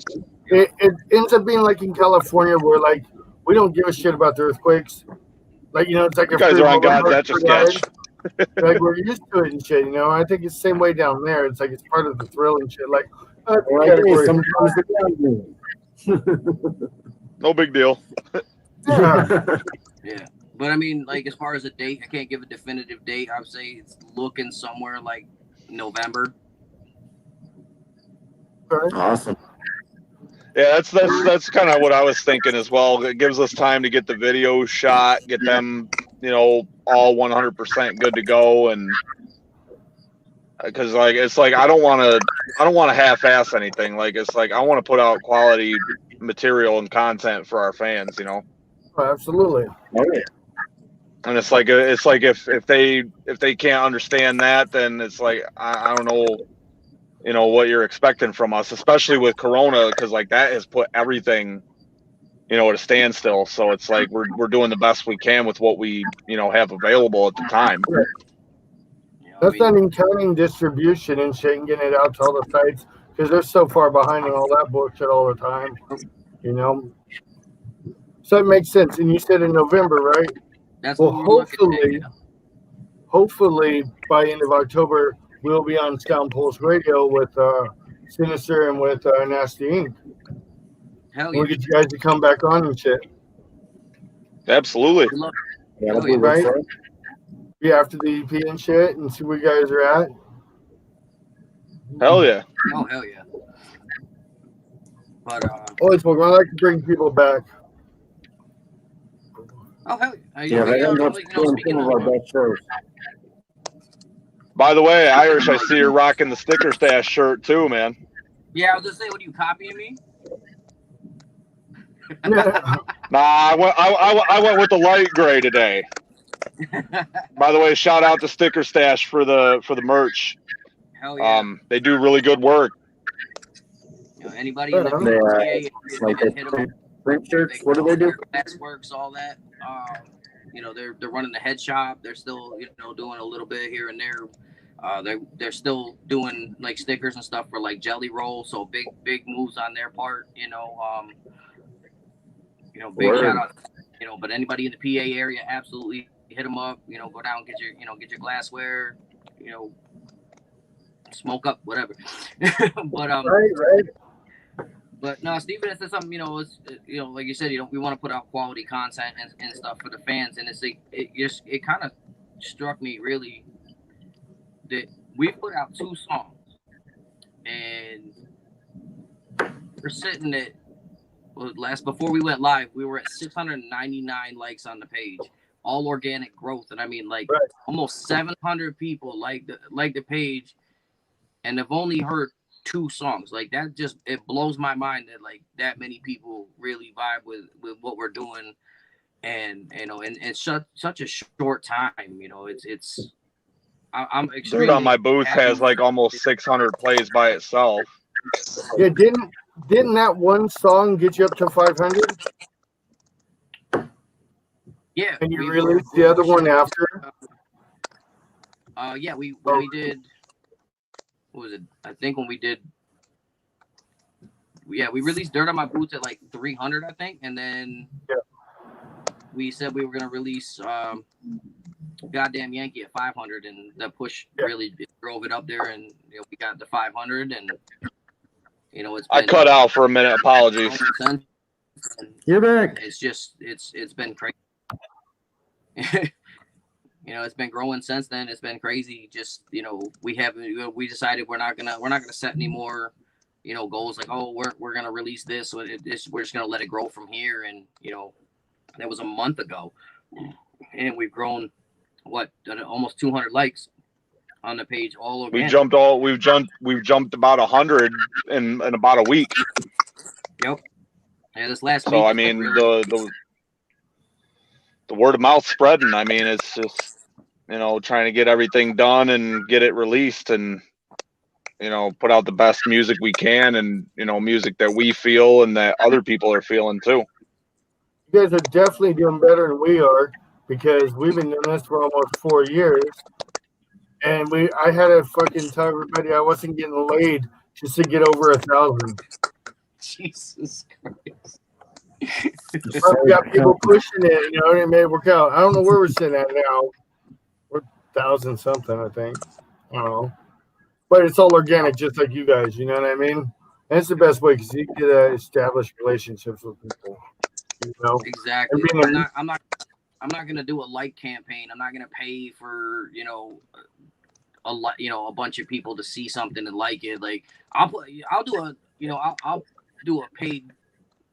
It ends up being like in California where like we don't give a shit about the earthquakes. Like, it's like You guys are on God's Etch a Sketch. Like we're used to it and shit, I think it's the same way down there. It's like it's part of the thrill and shit. Like, Sometimes no big deal. Yeah. But I mean, like, as far as a date, I can't give a definitive date. I would say it's looking somewhere like November. Awesome. Yeah, that's kind of what I was thinking as well. It gives us time to get the video shot, get them, all 100% good to go, and because like it's like I don't want to half-ass anything. Like it's like I want to put out quality material and content for our fans, Oh, absolutely. Oh yeah. And it's like if they can't understand that, then it's like I don't know, what you're expecting from us, especially with Corona, because like that has put everything, at a standstill. So it's like we're doing the best we can with what we have available at the time. That's not even counting distribution and shit and getting it out to all the sites because they're so far behind in all that bullshit all the time. So it makes sense. And you said in November, right? That's well, what we're hopefully by end of October we'll be on Sound Pulse Radio with Sinister and with Nasty Inc. Hell yeah. We'll get you guys to come back on and shit. Absolutely. Yeah, right? Be after the EP and shit and see where you guys are at. Hell yeah. Oh, hell yeah. But always welcome. I like to bring people back. Oh, hell yeah. Yeah, that ends up doing some of our best shows. By the way, Irish, I see you're rocking the Sticker Stash shirt too, man. Yeah, I was just saying, what are you copying me? Nah, I went with the light gray today. By the way, shout out to Sticker Stash for the merch. Hell yeah. They do really good work. Anybody in the PA, like print shirts. What do they do? Works, all that. They're running the head shop. They're still doing a little bit here and there. They're still doing like stickers and stuff for like Jelly Roll. So big moves on their part. Big shout out. But anybody in the PA area, absolutely hit them up. Go down, get your glassware. Smoke up, whatever. But right. But no, Steven said something. It's like you said, we want to put out quality content and stuff for the fans, and it kind of struck me really that we put out 2 songs and we're sitting at before we went live, we were at 699 likes on the page, all organic growth, and I mean like almost 700 people like the page, and have only heard 2 songs. Like that it blows my mind that like that many people really vibe with what we're doing, and you know, and it's such a short time. You know, I'm extremely Dirt on My Boots happy has like almost 600 plays by itself. Yeah, didn't that one song get you up to 500? Yeah, and you released the other one after. Yeah, we did. What was it? I think when we did. Yeah, we released Dirt on My Boots at like 300, I think, and then we said we were gonna release Goddamn Yankee at 500, and the push really drove it up there, and you know, we got the 500, and you know, I cut out for a minute. Apologies. You're back. It's just it's been crazy. You know, it's been growing since then. It's been crazy. Just, you know, we decided we're not gonna set any more, you know, goals like, oh, we're gonna release this. We're just gonna let it grow from here. And you know, that was a month ago, and we've grown almost 200 likes on the page. All over. We've jumped about 100 in about a week. Yep. Yeah, this last week. So I mean, the word of mouth spreading. I mean, it's just, you know, trying to get everything done and get it released, and you know, put out the best music we can, and you know, music that we feel and that other people are feeling too. You guys are definitely doing better than we are, because we've been doing this for almost 4 years, and I had to fucking tell everybody I wasn't getting laid just to get over 1,000. Jesus Christ. We got people pushing it, you know, and it may work out. I don't know where we're sitting at now. We're 1,000 something, I think. I don't know. But it's all organic, just like you guys, you know what I mean? And it's the best way, because you get establish relationships with people, you know? Exactly. I'm not gonna do a like campaign. I'm not gonna pay for, you know, a bunch of people to see something and like it. Like I'll do a paid,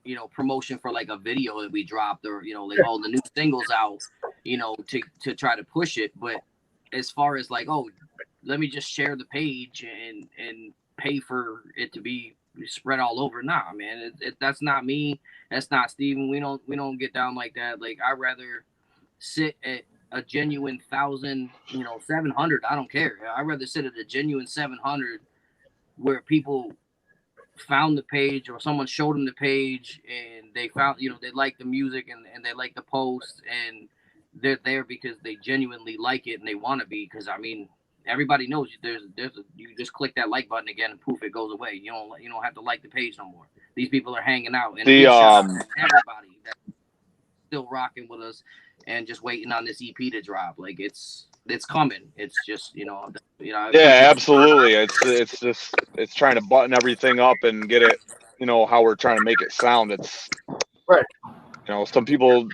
you know, promotion for like a video that we dropped, or you know, like all the new singles out, you know, to try to push it. But as far as like, oh, let me just share the page and pay for it to be spread all over, nah, man, that's not me, that's not Steven. We don't get down like that. Like I'd rather sit at a genuine 1,000, you know, 700. I don't care. I'd rather sit at a genuine 700 where people found the page, or someone showed them the page, and they found, you know, they like the music, and they like the post, and they're there because they genuinely like it and they want to be. Because I mean, everybody knows you just click that like button again and poof, it goes away. You don't have to like the page no more. These people are hanging out, and everybody that's still rocking with us and just waiting on this EP to drop. Like it's coming. It's just, you know. Yeah, absolutely. It's trying to button everything up and get it, you know, how we're trying to make it sound. It's right. You know, some people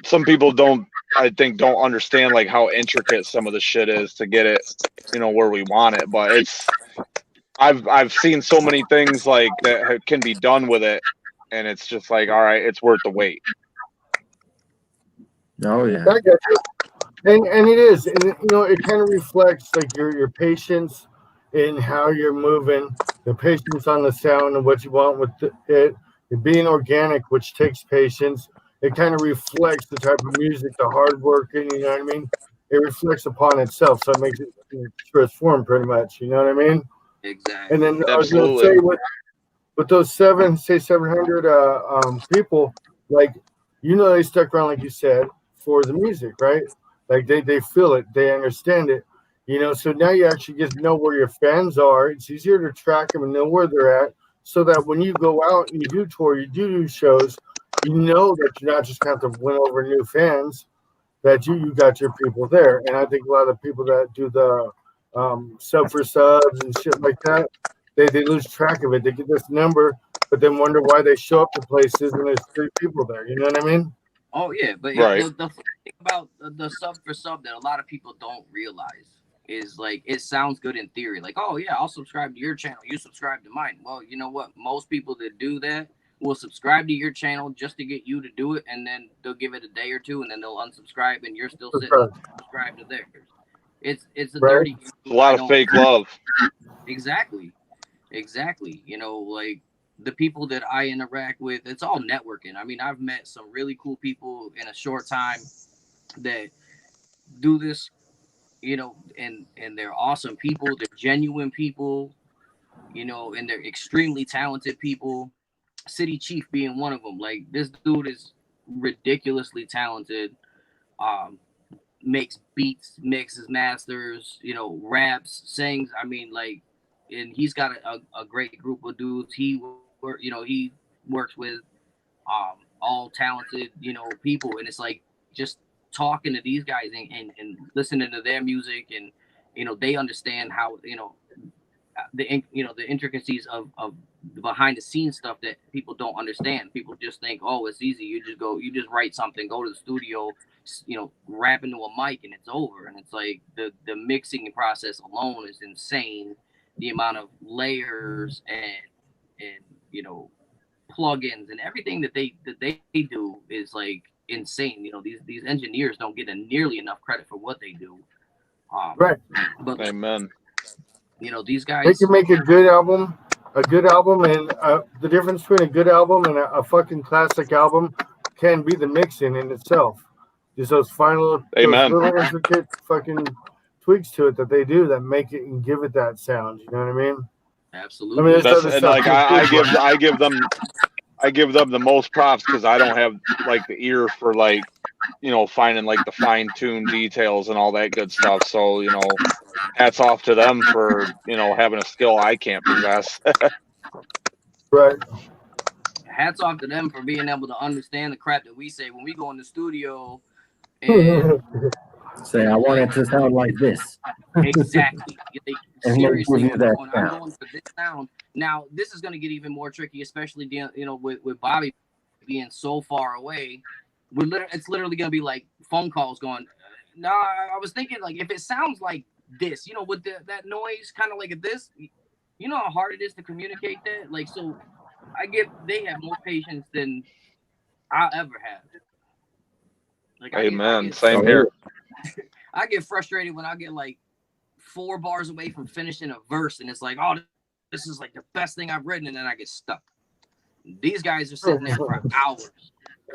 don't understand like how intricate some of the shit is to get it, you know, where we want it. But I've seen so many things like that can be done with it, and it's just like, all right, it's worth the wait. Oh yeah. I got you. And it is, and you know, it kind of reflects like your patience in how you're moving, the patience on the sound and what you want with it being organic, which takes patience. It kind of reflects the type of music, the hard working, you know what I mean? It reflects upon itself, so it makes it transform pretty much, you know what I mean? Exactly. And then Absolutely. I was going to say with those 700 people, like, you know, they stuck around, like you said, for the music, right? Like they feel it, they understand it, you know. So now you actually get to know where your fans are. It's easier to track them and know where they're at, so that when you go out and you do tour, you do shows, you know that you're not just going to have to win over new fans, that you got your people there. And I think a lot of the people that do the sub for subs and shit like that, they lose track of it. They get this number, but then wonder why they show up to places and there's 3 people there. You know what I mean? Oh yeah, but right. The thing about the sub for sub that a lot of people don't realize is like it sounds good in theory. Like, oh yeah, I'll subscribe to your channel. You subscribe to mine. Well, you know what? Most people that do that will subscribe to your channel just to get you to do it, and then they'll give it a day or two, and then they'll unsubscribe, and you're still sitting subscribed to theirs. It's a dirty. It's a lot of fake love. Exactly. You know, like the people that I interact with, it's all networking. I mean, I've met some really cool people in a short time that do this, you know, and they're awesome people. They're genuine people, you know, and they're extremely talented people. City Chief being one of them. Like this dude is ridiculously talented. Um, Makes beats, mixes, masters, you know, raps, sings. I mean, like, and he's got a great group of dudes. He works with all talented, you know, people, and it's like just talking to these guys and listening to their music, and you know, they understand how, you know, the intricacies of the behind the scenes stuff that people don't understand. People just think, oh, it's easy. You just write something, go to the studio, you know, rap into a mic, and it's over. And it's like the mixing process alone is insane. The amount of layers and you know, plugins and everything that they do is like insane. You know, these engineers don't get nearly enough credit for what they do. Right. But Amen. you know, these guys, they can make a good album, and the difference between a good album and a fucking classic album can be the mixing in itself. Just those little intricate fucking tweaks to it that they do that make it and give it that sound. You know what I mean? absolutely. I mean, That's, and like I give them the most props because I don't have like the ear for like, you know, finding like the fine-tuned details and all that good stuff. So, you know, hats off to them for, you know, having a skill I can't possess. Right. Hats off to them for being able to understand the crap that we say when we go in the studio and say, I want it to sound like this. exactly. Seriously, I'm that going for this sound. Now, this is going to get even more tricky, especially, you know, with Bobby being so far away. It's literally going to be like phone calls going, no, I was thinking, like, if it sounds like this, you know, with that noise, kind of like this, you know how hard it is to communicate that? Like, so they have more patience than I'll ever have. Like, Amen. Same here. I get frustrated when I get like 4 bars away from finishing a verse, and it's like, oh, this is like the best thing I've written, and then I get stuck. These guys are sitting there for hours,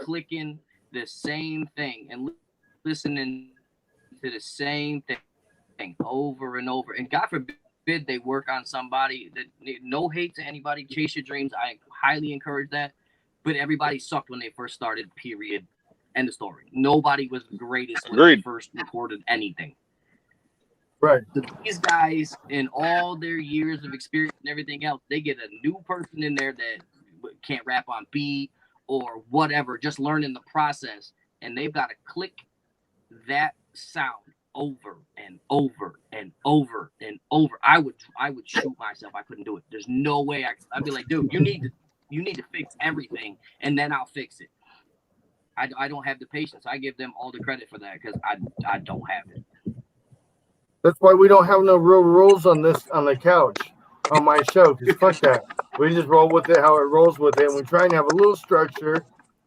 clicking the same thing and listening to the same thing over and over. And God forbid they work on somebody that, no hate to anybody, chase your dreams. I highly encourage that. But everybody sucked when they first started, period. End of story. Nobody was the greatest when they first recorded anything. Right. So these guys, in all their years of experience and everything else, they get a new person in there that can't rap on beat or whatever, just learning the process, and they've got to click that sound over and over and over and over. I would shoot myself. I couldn't do it. There's no way I'd be like, dude, you need to fix everything, and then I'll fix it. I don't have the patience. I give them all the credit for that because I don't have it. That's why we don't have no real rules on the couch on my show. Because fuck that. We just roll with it how it rolls with it. And we try and have a little structure,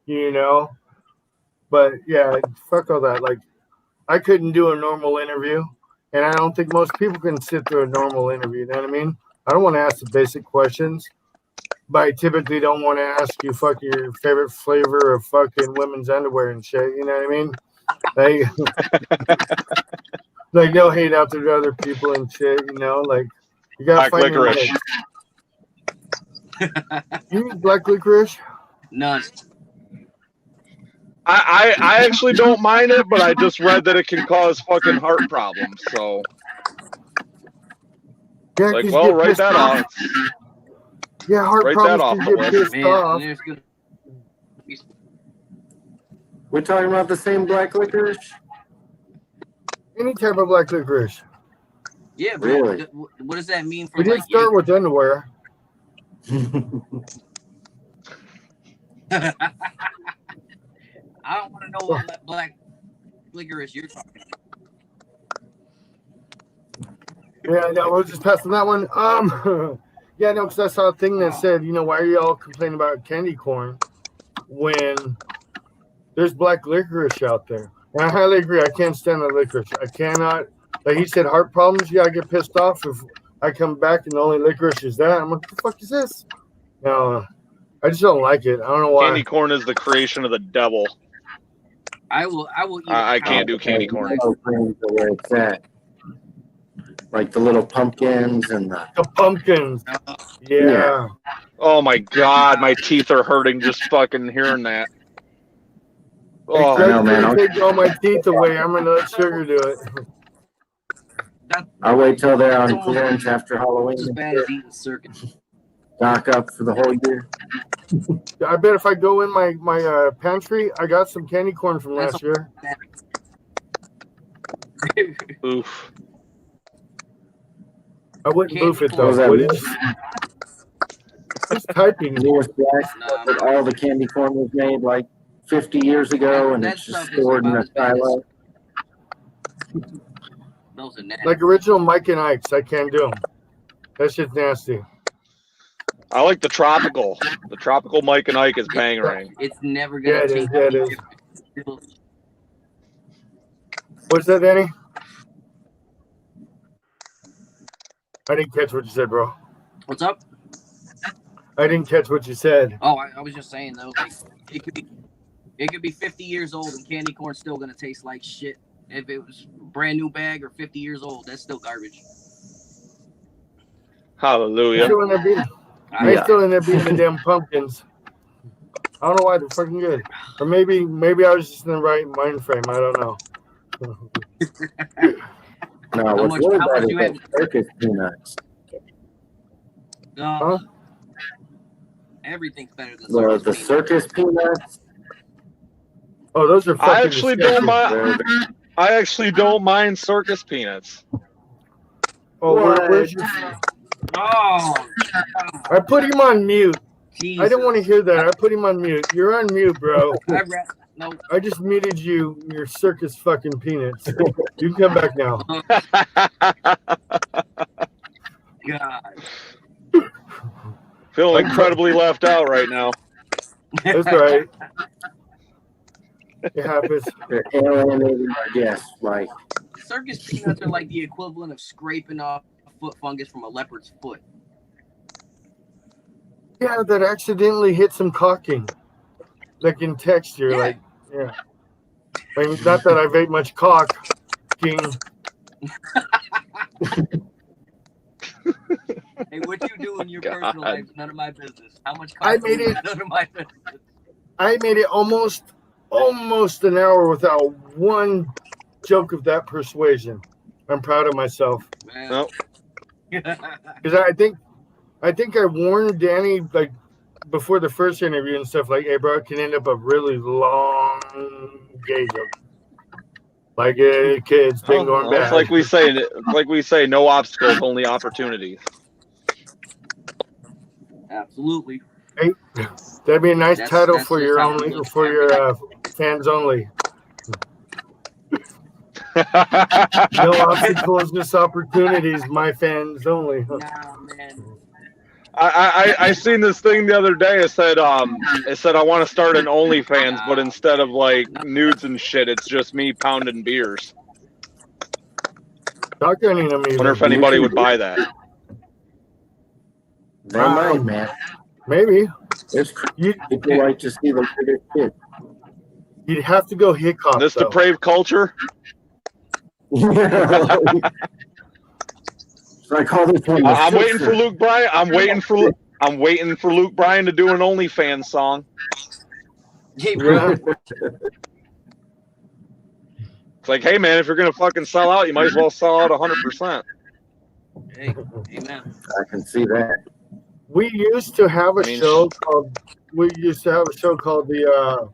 you know. But yeah, fuck all that. Like, I couldn't do a normal interview, and I don't think most people can sit through a normal interview. You know what I mean? I don't want to ask the basic questions, but I typically don't want to ask you fucking your favorite flavor of fucking women's underwear and shit. You know what I mean? Like no hate out to other people and shit. You know, like you gotta Black find your licorice. mix. You eat black licorice? None. I actually don't mind it, but I just read that it can cause fucking heart problems. So, Yeah, like, well, write that off. Yeah, heart Write problems that off can the get list. pissed off. We're talking about the same black licorice? Any type of black licorice. Yeah, but really? What does that mean for? We did start with underwear. I don't want to know what black licorice you're talking about. Yeah, no, we'll just pass on that one. Yeah, no, because I saw a thing that said, why are y'all complaining about candy corn when there's black licorice out there? And I highly agree. I can't stand the licorice. I cannot. Like he said, heart problems. Yeah, I get pissed off if I come back and the only licorice is that. I'm like, what the fuck is this? No, I just don't like it. I don't know why. Candy corn is the creation of the devil. I will eat I can't do candy corn. Where it's at. Like the little pumpkins and the pumpkins. Yeah. Oh my god, my teeth are hurting just fucking hearing that. Oh, I know, man. Take all my teeth away. I'm gonna let sugar do it. I'll wait till they're on clearance after Halloween. As bad as eating circus. Stock up for the whole year. I bet if I go in my pantry, I got some candy corn from last year. Oof. I wouldn't boof it though. Just typing. All the candy corn was made like 50 years ago, and it's just stored in a silo. Like original Mike and Ike's, I can't do them. That shit's nasty. I like the tropical. The tropical Mike and Ike is bangerang. It's never gonna change. Yeah, it is. What's that, Danny? I didn't catch what you said, bro. What's up? I didn't catch what you said. Oh, I was just saying though, like it could be 50 years old and candy corn's still gonna taste like shit. If it was a brand new bag or 50 years old, that's still garbage. Hallelujah. I still end up beating the damn pumpkins. I don't know why they're fucking good. Or maybe I was just in the right mind frame. I don't know. No, what's really bad is like circus peanuts. Huh? Everything's better than the circus peanuts. Oh, those are fucking I actually don't mind circus peanuts. Oh, where's your... Oh, I put him on mute. Jesus. I didn't want to hear that. I put him on mute. You're on mute, bro. No. I just muted you, your circus fucking peanuts. You can come back now. God. Feeling incredibly left out right now. That's right. It happens. They're alienating our guests, Mike. Circus peanuts are like the equivalent of scraping off foot fungus from a leopard's foot. Yeah, that accidentally hit some caulking. Like in texture, Yeah. Yeah. I mean, not that I've ate much caulking. Hey, what you do in your personal life is none of my business. How much I made it. None of my business. I made it almost an hour without one joke of that persuasion. I'm proud of myself. Nope. Because I think I warned Danny like before the first interview and stuff like, hey bro, it can end up a really long game. Like kids been going bad. It's like we say, no obstacles, only opportunities. Absolutely. Hey, that'd be a nice title that's for just your how only it looks for every your fans only. No obstacles, just opportunities. My fans only. Nah, man. I seen this thing the other day. It said I want to start an OnlyFans, but instead of like nudes and shit, it's just me pounding beers. Shotgunning them. Wonder if anybody would buy that. They might, man. Maybe. People like to see the bigger kid. You'd have to go hip hop. This depraved culture. So I call this one. I'm waiting for Luke Bryan. I'm waiting for Luke Bryan to do an OnlyFans song. Yeah. It's like, hey man, if you're gonna fucking sell out, you might as well sell out 100%. Hey, amen. I can see that. We used to have a show called the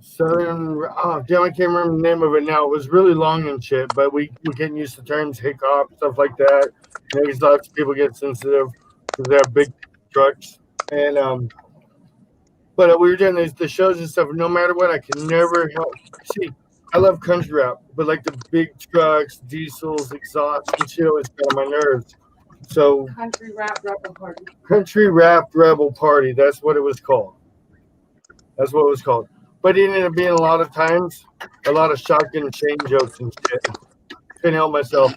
Southern. Oh damn, I can't remember the name of it now. It was really long and shit, but we getting used to terms, hip hop, stuff like that. Maybe lots of people get sensitive because they have big trucks, and but we were doing the shows and stuff. No matter what, I can never help. See, I love country rap, but like the big trucks, diesels, exhausts, and shit always got on my nerves. So Country rap rebel party. country rap rebel party, that's what it was called. That's what it was called. But it ended up being a lot of times a lot of shotgun chain jokes and shit. Couldn't help myself.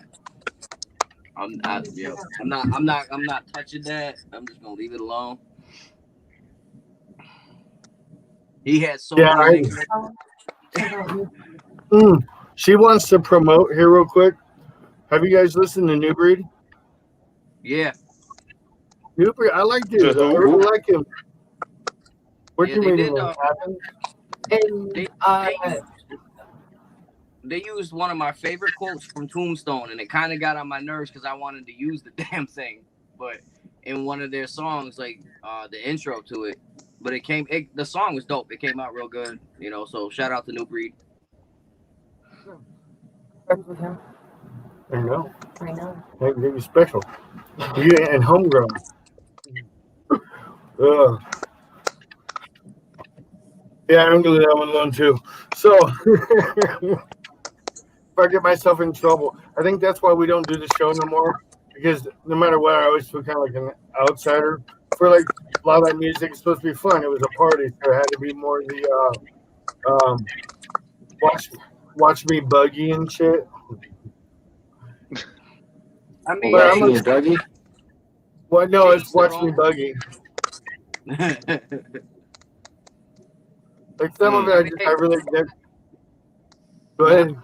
I'm not touching that. I'm just gonna leave it alone. He had so Yeah, many She wants to promote here real quick. Have you guys listened to New Breed? Yeah. New Breed, I like dude. To I who? really like him. What Yeah, you they mean? did, And they used one of my favorite quotes from Tombstone, and it kind of got on my nerves because I wanted to use the damn thing. But in one of their songs, like the intro to it, but the song was dope. It came out real good, you know. So shout out to New Breed. friends with him. I know. I know. Maybe special. You and homegrown. Yeah, I'm gonna leave that one alone too. So if I get myself in trouble, I think that's why we don't do the show no more. Because no matter what, I always feel kind of like an outsider. For like a lot of that music is supposed to be fun. It was a party, so it had to be more the watch me buggy and shit. I mean, But I'm Watch me a, and Dougie. well, no, it's Jeez, watch they're me all- buggy. Like some of it, I really get. Go ahead.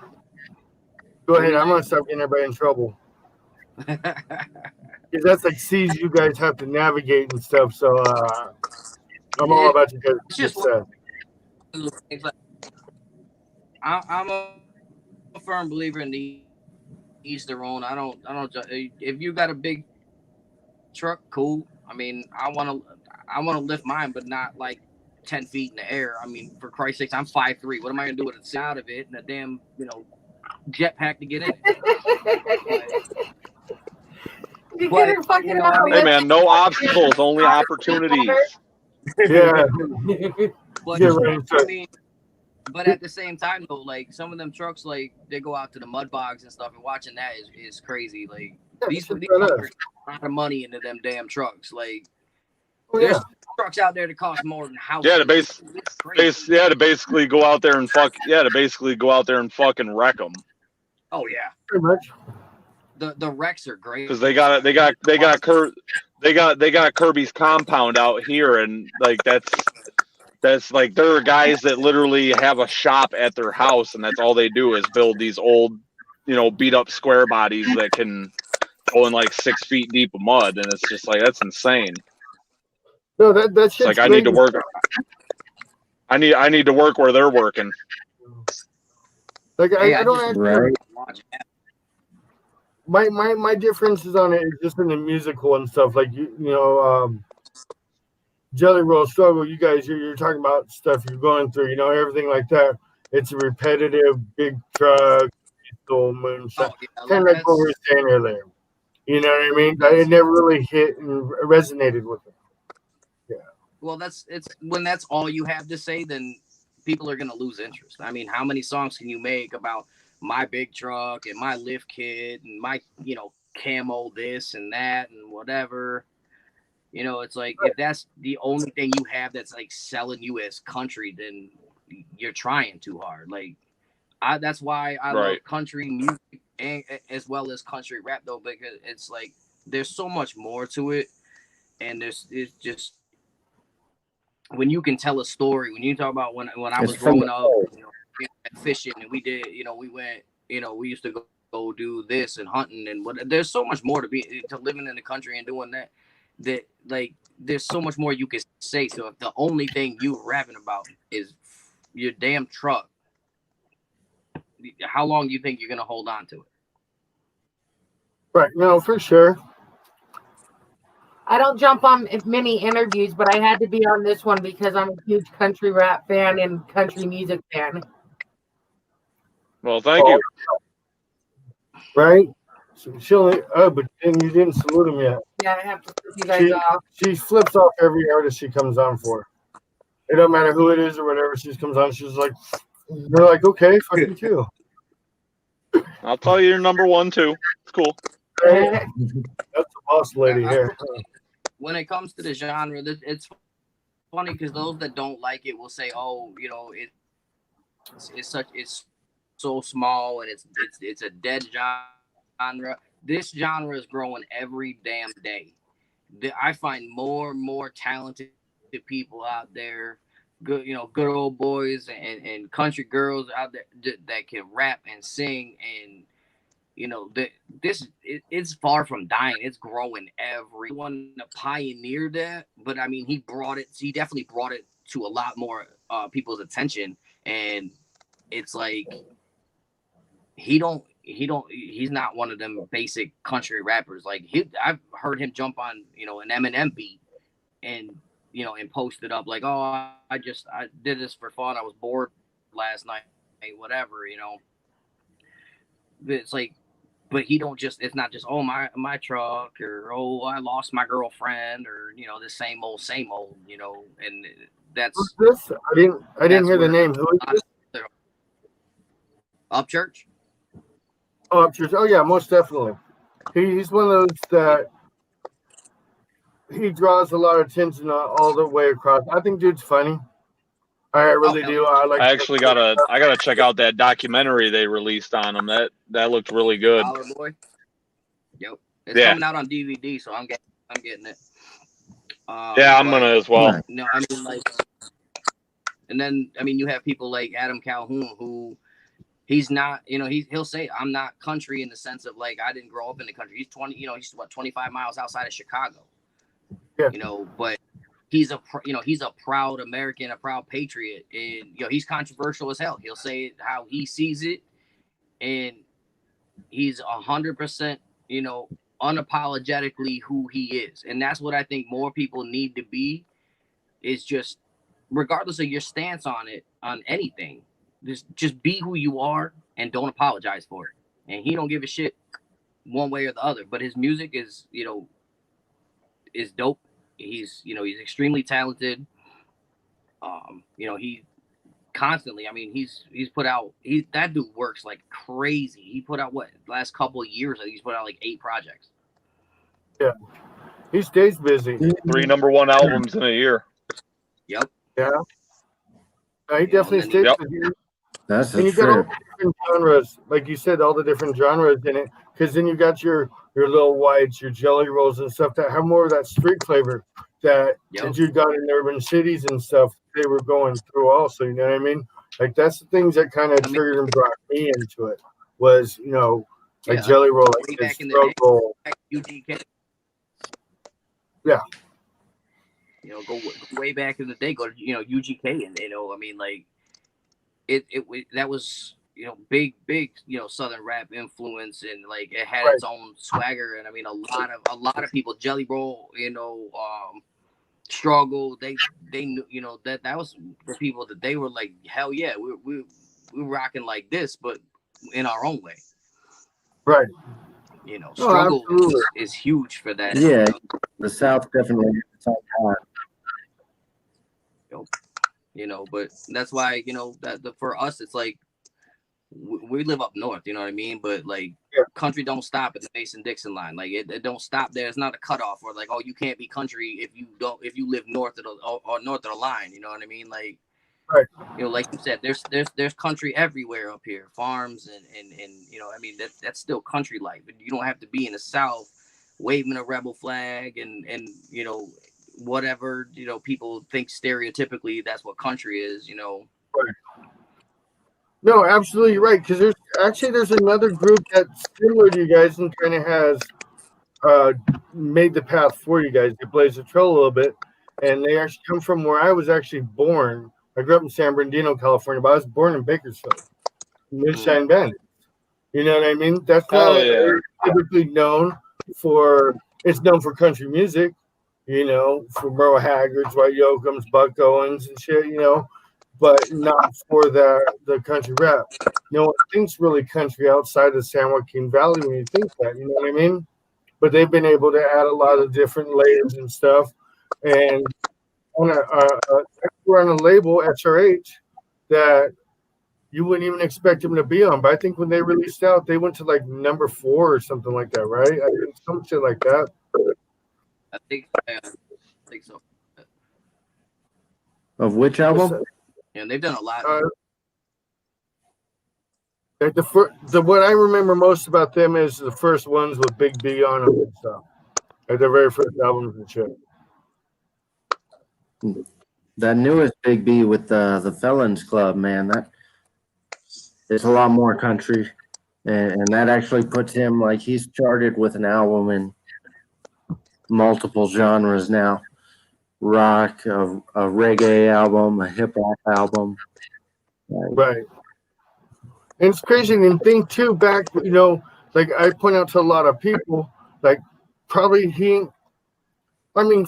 Go ahead. I'm gonna stop getting everybody in trouble. Because that's like seas you guys have to navigate and stuff. So I'm all about you guys' It's just success. it's like, I'm a firm believer in the each their own. I don't. If you got a big truck, cool. I mean, I want to lift mine, but not like 10 feet in the air. I mean, for Christ's sakes, I'm 5'3". What am I gonna do with it? Sit out of it and a damn, jetpack to get in it? You But, get her fucking you know, out I mean- Hey man, no obstacles, only opportunities. Yeah. But Yeah, right. I mean, but at the same time though, like some of them trucks, like they go out to the mud bogs and stuff, and watching that is crazy. Like these shit fuckers badass. put a lot of money into them damn trucks. Like Oh, there's yeah. trucks out there that cost more than houses. Yeah, to basically go out there and fucking wreck them. Oh yeah, Pretty much. the wrecks are great Because they got Kirby's compound out here, and like that's like there are guys that literally have a shop at their house, and that's all they do is build these old, beat up square bodies that can go in like 6 feet deep of mud, and it's just like that's insane. No, that It's shit's like I need to great. work. I need to work where they're working. Like Hey, I don't just actually. Right. watch that. My differences on it is just in the musical and stuff. Like Jelly Roll Struggle. You guys, you're talking about stuff you're going through. Everything like that. It's a repetitive big truck, moonshine. Oh, yeah, Kind of like what we were saying earlier. You know what I mean? It never really hit and resonated with it. well, it's when that's all you have to say, then people are gonna lose interest. I mean, how many songs can you make about my big truck and my lift kit and my camo this and that and whatever? It's like if that's the only thing you have that's like selling you as country, then you're trying too hard. Like that's why I love country music and as well as country rap though, because it's like there's so much more to it, and it's just when you can tell a story. When you talk about when I was growing up, fishing, and we did, we went, we used to go do this and hunting and what. There's so much more to living in the country and doing that. That like there's so much more you can say. So if the only thing you rapping about is your damn truck, how long do you think you're gonna hold on to it? Right. No, for sure. I don't jump on many interviews, but I had to be on this one because I'm a huge country rap fan and country music fan. Well, thank you. Right. But then you didn't salute him yet. Yeah, I have to put you guys off. She flips off every artist she comes on for. It don't matter who it is or whatever. She just comes on. She's like, They're like, okay, fuck you too. I'll tell you, you're number one too. It's cool. Right? That's the boss lady here. When it comes to the genre, it's funny because those that don't like it will say, "Oh, you know, it's so small and it's a dead genre." This genre is growing every damn day. I find more and more talented people out there, good good old boys and country girls out there that can rap and sing, and it's far from dying. It's growing. Everyone pioneered that, but I mean, he definitely brought it to a lot more people's attention, and it's like he's not one of them basic country rappers. Like I've heard him jump on an Eminem beat and and post it up like, oh, I did this for fun. I was bored last night, whatever. It's like, but it's not just, oh, my truck, or oh, I lost my girlfriend, or the same old, and that's Who's this? I didn't hear the name. Who is this? Upchurch. Oh, Upchurch. Oh yeah, most definitely. He's one of those that he draws a lot of attention all the way across. I think dude's funny. I really do. I actually gotta check out that documentary they released on him. That looked really good. Dollar Boy. Yep, it's coming out on DVD, so I'm getting it. Yeah, I'm gonna as well. I mean, like, and then you have people like Adam Calhoun, who he's not. He'll say, I'm not country in the sense of like I didn't grow up in the country. He's 20. He's 25 miles outside of Chicago. Yeah. But he's a proud American, a proud patriot, and he's controversial as hell. He'll say it how he sees it, and he's 100% unapologetically who he is. And that's what I think more people need to be, is just regardless of your stance on anything, just be who you are and don't apologize for it. And he don't give a shit one way or the other, but his music is is dope. He's extremely talented. He constantly, he's put out, that dude works like crazy. He put out last couple of years, he's put out like 8 projects. Yeah, he stays busy. 3 number 1 albums in a year. Yep. Yeah. He definitely stays busy. That's and you got all the different genres, like you said, all the different genres in it. Because then you got your Lil Whites, your Jelly Rolls and stuff that have more of that street flavor that you got in urban cities and stuff. They were going through also, you know what I mean? Like that's the things that kind of triggered and brought me into it. Was like Jelly Roll, like back in the roll. UGK. Yeah. Go way back in the day. Go to UGK, and like that was big Southern rap influence, and like it had its own swagger, and a lot of people, Jelly Roll, Struggle, they knew that was for people that they were like, hell yeah, we rocking like this, but in our own way. Right. Struggle is huge for that. Yeah, the South definitely at the same time. But that's why that for us it's like we live up north, you know what I mean? But like country don't stop at the Mason-Dixon line. Like it don't stop there. It's not a cutoff or like, oh, you can't be country if you live north of the line. You know what I mean? Like, like you said, there's country everywhere up here, farms and that's still country life. But you don't have to be in the South waving a rebel flag and whatever people think stereotypically that's what country is. No, absolutely right. Because there's another group that's similar to you guys and kind of has made the path for you guys. They blaze the trail a little bit, and they actually come from where I was actually born. I grew up in San Bernardino, California, but I was born in Bakersfield, Moonshine Bandits. You know what I mean? That's not typically known for. It's known for country music, for Merle Haggard's, White Yoakams, Buck Owens, and shit, but not for the country rap. No one thinks really country outside of San Joaquin Valley when you think that, you know what I mean? But they've been able to add a lot of different layers and stuff. And we're on a label, SRH, that you wouldn't even expect them to be on. But I think when they released out, they went to like number 4 or something like that, right? I think some shit like that. I think so. Of which album? And they've done a lot. Like what I remember most about them is the first ones with Big B on them and stuff. Like their very first albums and shit. That newest Big B with the Felons Club, man, that it's a lot more country, and that actually puts him like he's charted with an album in multiple genres now. Rock, a reggae album, a hip hop album. Right. And it's crazy and think too back, like I point out to a lot of people, like probably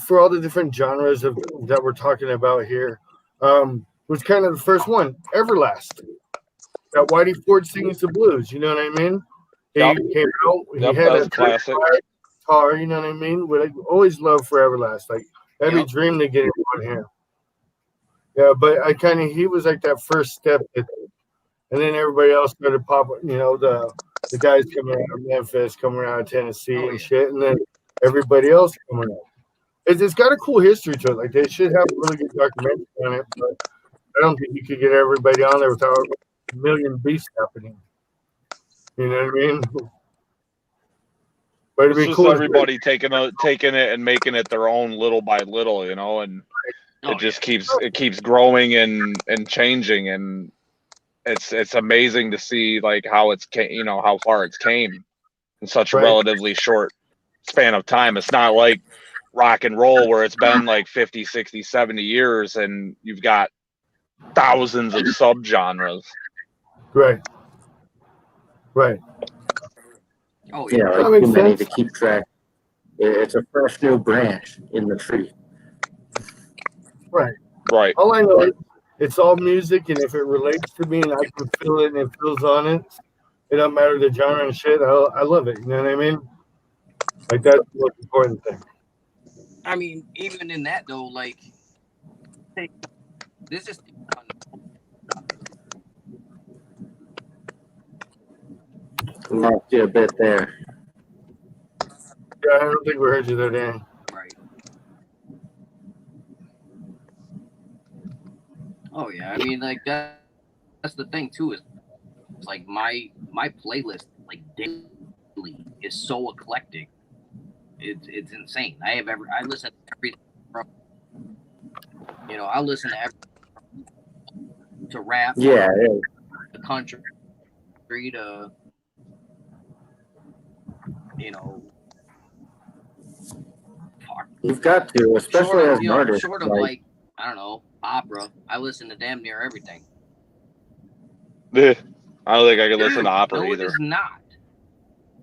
for all the different genres that we're talking about here, was kind of the first one, Everlast. That Whitey Ford sings the blues, you know what I mean? Yep. He came out, he Yep, had that's a classic guitar, you know what I mean? But I always love for Everlast. Like that'd be a dream to get him on here. Yeah, but he was like that first step, and then everybody else started popping. The guys coming out of Memphis, coming out of Tennessee and shit, and then everybody else coming out. It's got a cool history to it. Like they should have a really good documentary on it, but I don't think you could get everybody on there without a million beasts happening. You know what I mean? But it'd be it's cool. Just everybody taking it and making it their own little by little, and it just keeps growing and changing, and it's amazing to see like how how far it's came in such a relatively short span of time. It's not like rock and roll where it's been like 50, 60, 70 years and you've got thousands of subgenres. Right. Oh yeah, like too many to keep track. It's a fresh new branch in the tree. Right. All I know is it's all music, and if it relates to me and I can feel it and it feels on it, it don't matter the genre and shit. I love it. You know what I mean? Like that's the most important thing. I mean, even in that though, like this is Lost you a bit there. Yeah, I don't think we heard you there, Dan. Right. Oh yeah, I mean, like that's the thing too. Is like my playlist like daily is so eclectic. It's insane. I listen to everything from I listen to rap. Yeah. The country to You've got to, especially as an artist. Short of like I don't know, opera. I listen to damn near everything. I don't think I can listen to opera no, either. It is not.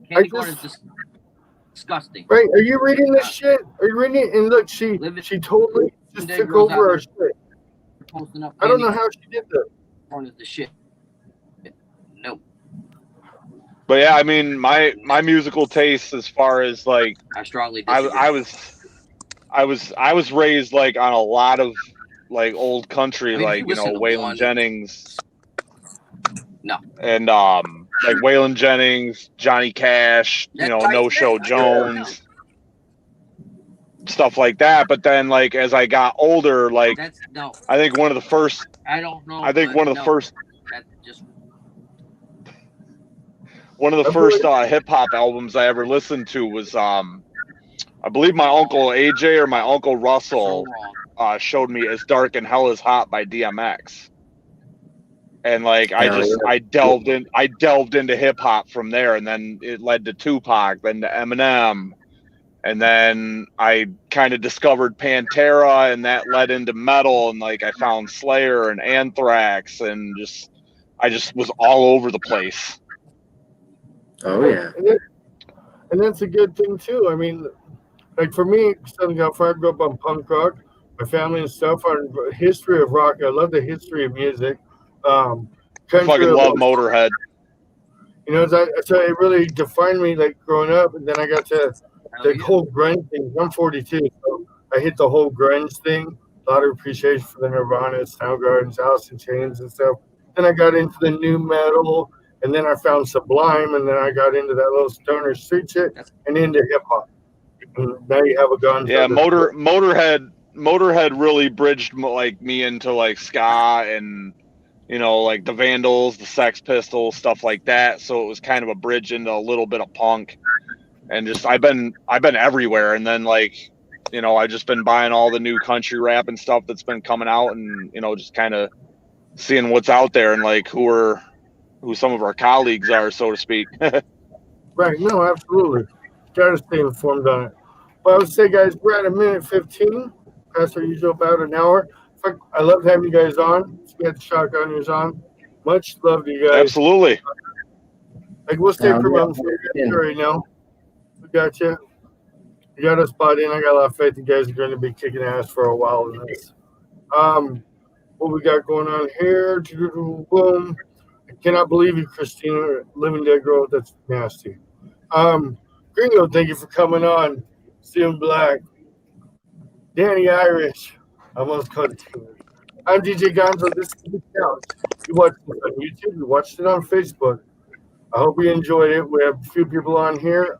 Candy corn is disgusting. Right? Are you reading this shit? Are you reading it? And look, she totally just took over our shit. I don't know how she did that. Corn is the shit. No. But yeah, I mean, my musical taste, as far as like, I strongly disagree. I was raised like on a lot of like old country, like Waylon Jennings. No. And like Waylon Jennings, Johnny Cash, No Show Jones, stuff like that. But then, like as I got older, like I think one of the first. I don't know. I think one of the first. That's just. One of the first hip hop albums I ever listened to was I believe my uncle AJ or my uncle Russell showed me "As Dark and Hell Is Hot" by DMX, and like I delved into hip hop from there, and then it led to Tupac, then to Eminem, and then I kind of discovered Pantera, and that led into metal, and like I found Slayer and Anthrax, and I just was all over the place. Oh yeah, and that's a good thing too. I mean, like for me, Southern California, I grew up on punk rock. My family and stuff are history of rock. I love the history of music. I fucking love Motorhead. So it really defined me like growing up, and then I got to the whole grunge thing. I'm 42, so I hit the whole grunge thing. A lot of appreciation for the Nirvana, Soundgarden, Alice in Chains, and stuff. Then I got into the new metal, and then I found Sublime, and then I got into that little stoner street shit, and into hip hop. And now you have a Gonzo. Yeah, Motorhead really bridged like me into like ska and like the Vandals, the Sex Pistols, stuff like that. So it was kind of a bridge into a little bit of punk, and just I've been everywhere. And then like I just been buying all the new country rap and stuff that's been coming out, and just kind of seeing what's out there and like who some of our colleagues are, so to speak. Right, no, absolutely. Gotta stay informed on it. But I would say, guys, we're at a minute 15. Past our usual about an hour. I love having you guys on. We had the Shotgunners on. Much love to you guys. Absolutely. Like, we'll stay promoting for you guys right now. We got you. You got us bought in. I got a lot of faith you guys are going to be kicking ass for a while in this. What we got going on here? Boom. I cannot believe you, Christina. Living Dead Girl. That's nasty. Gringo, thank you for coming on. Steven Black. Danny Irish. I almost called it. I'm DJ Gonzo. This is the couch. You watched it on YouTube. You watched it on Facebook. I hope you enjoyed it. We have a few people on here.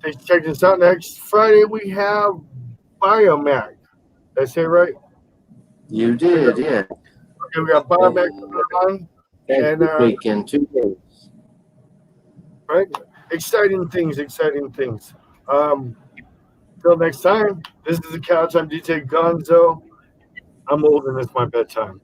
Thanks for checking us out. Next Friday, we have Biomac. Did I say it right? You did, yeah. Okay, we got Biomac on. And week in 2 days. Right? Exciting things. Till next time, this is the couch. I'm DJ Gonzo. I'm old and it's my bedtime.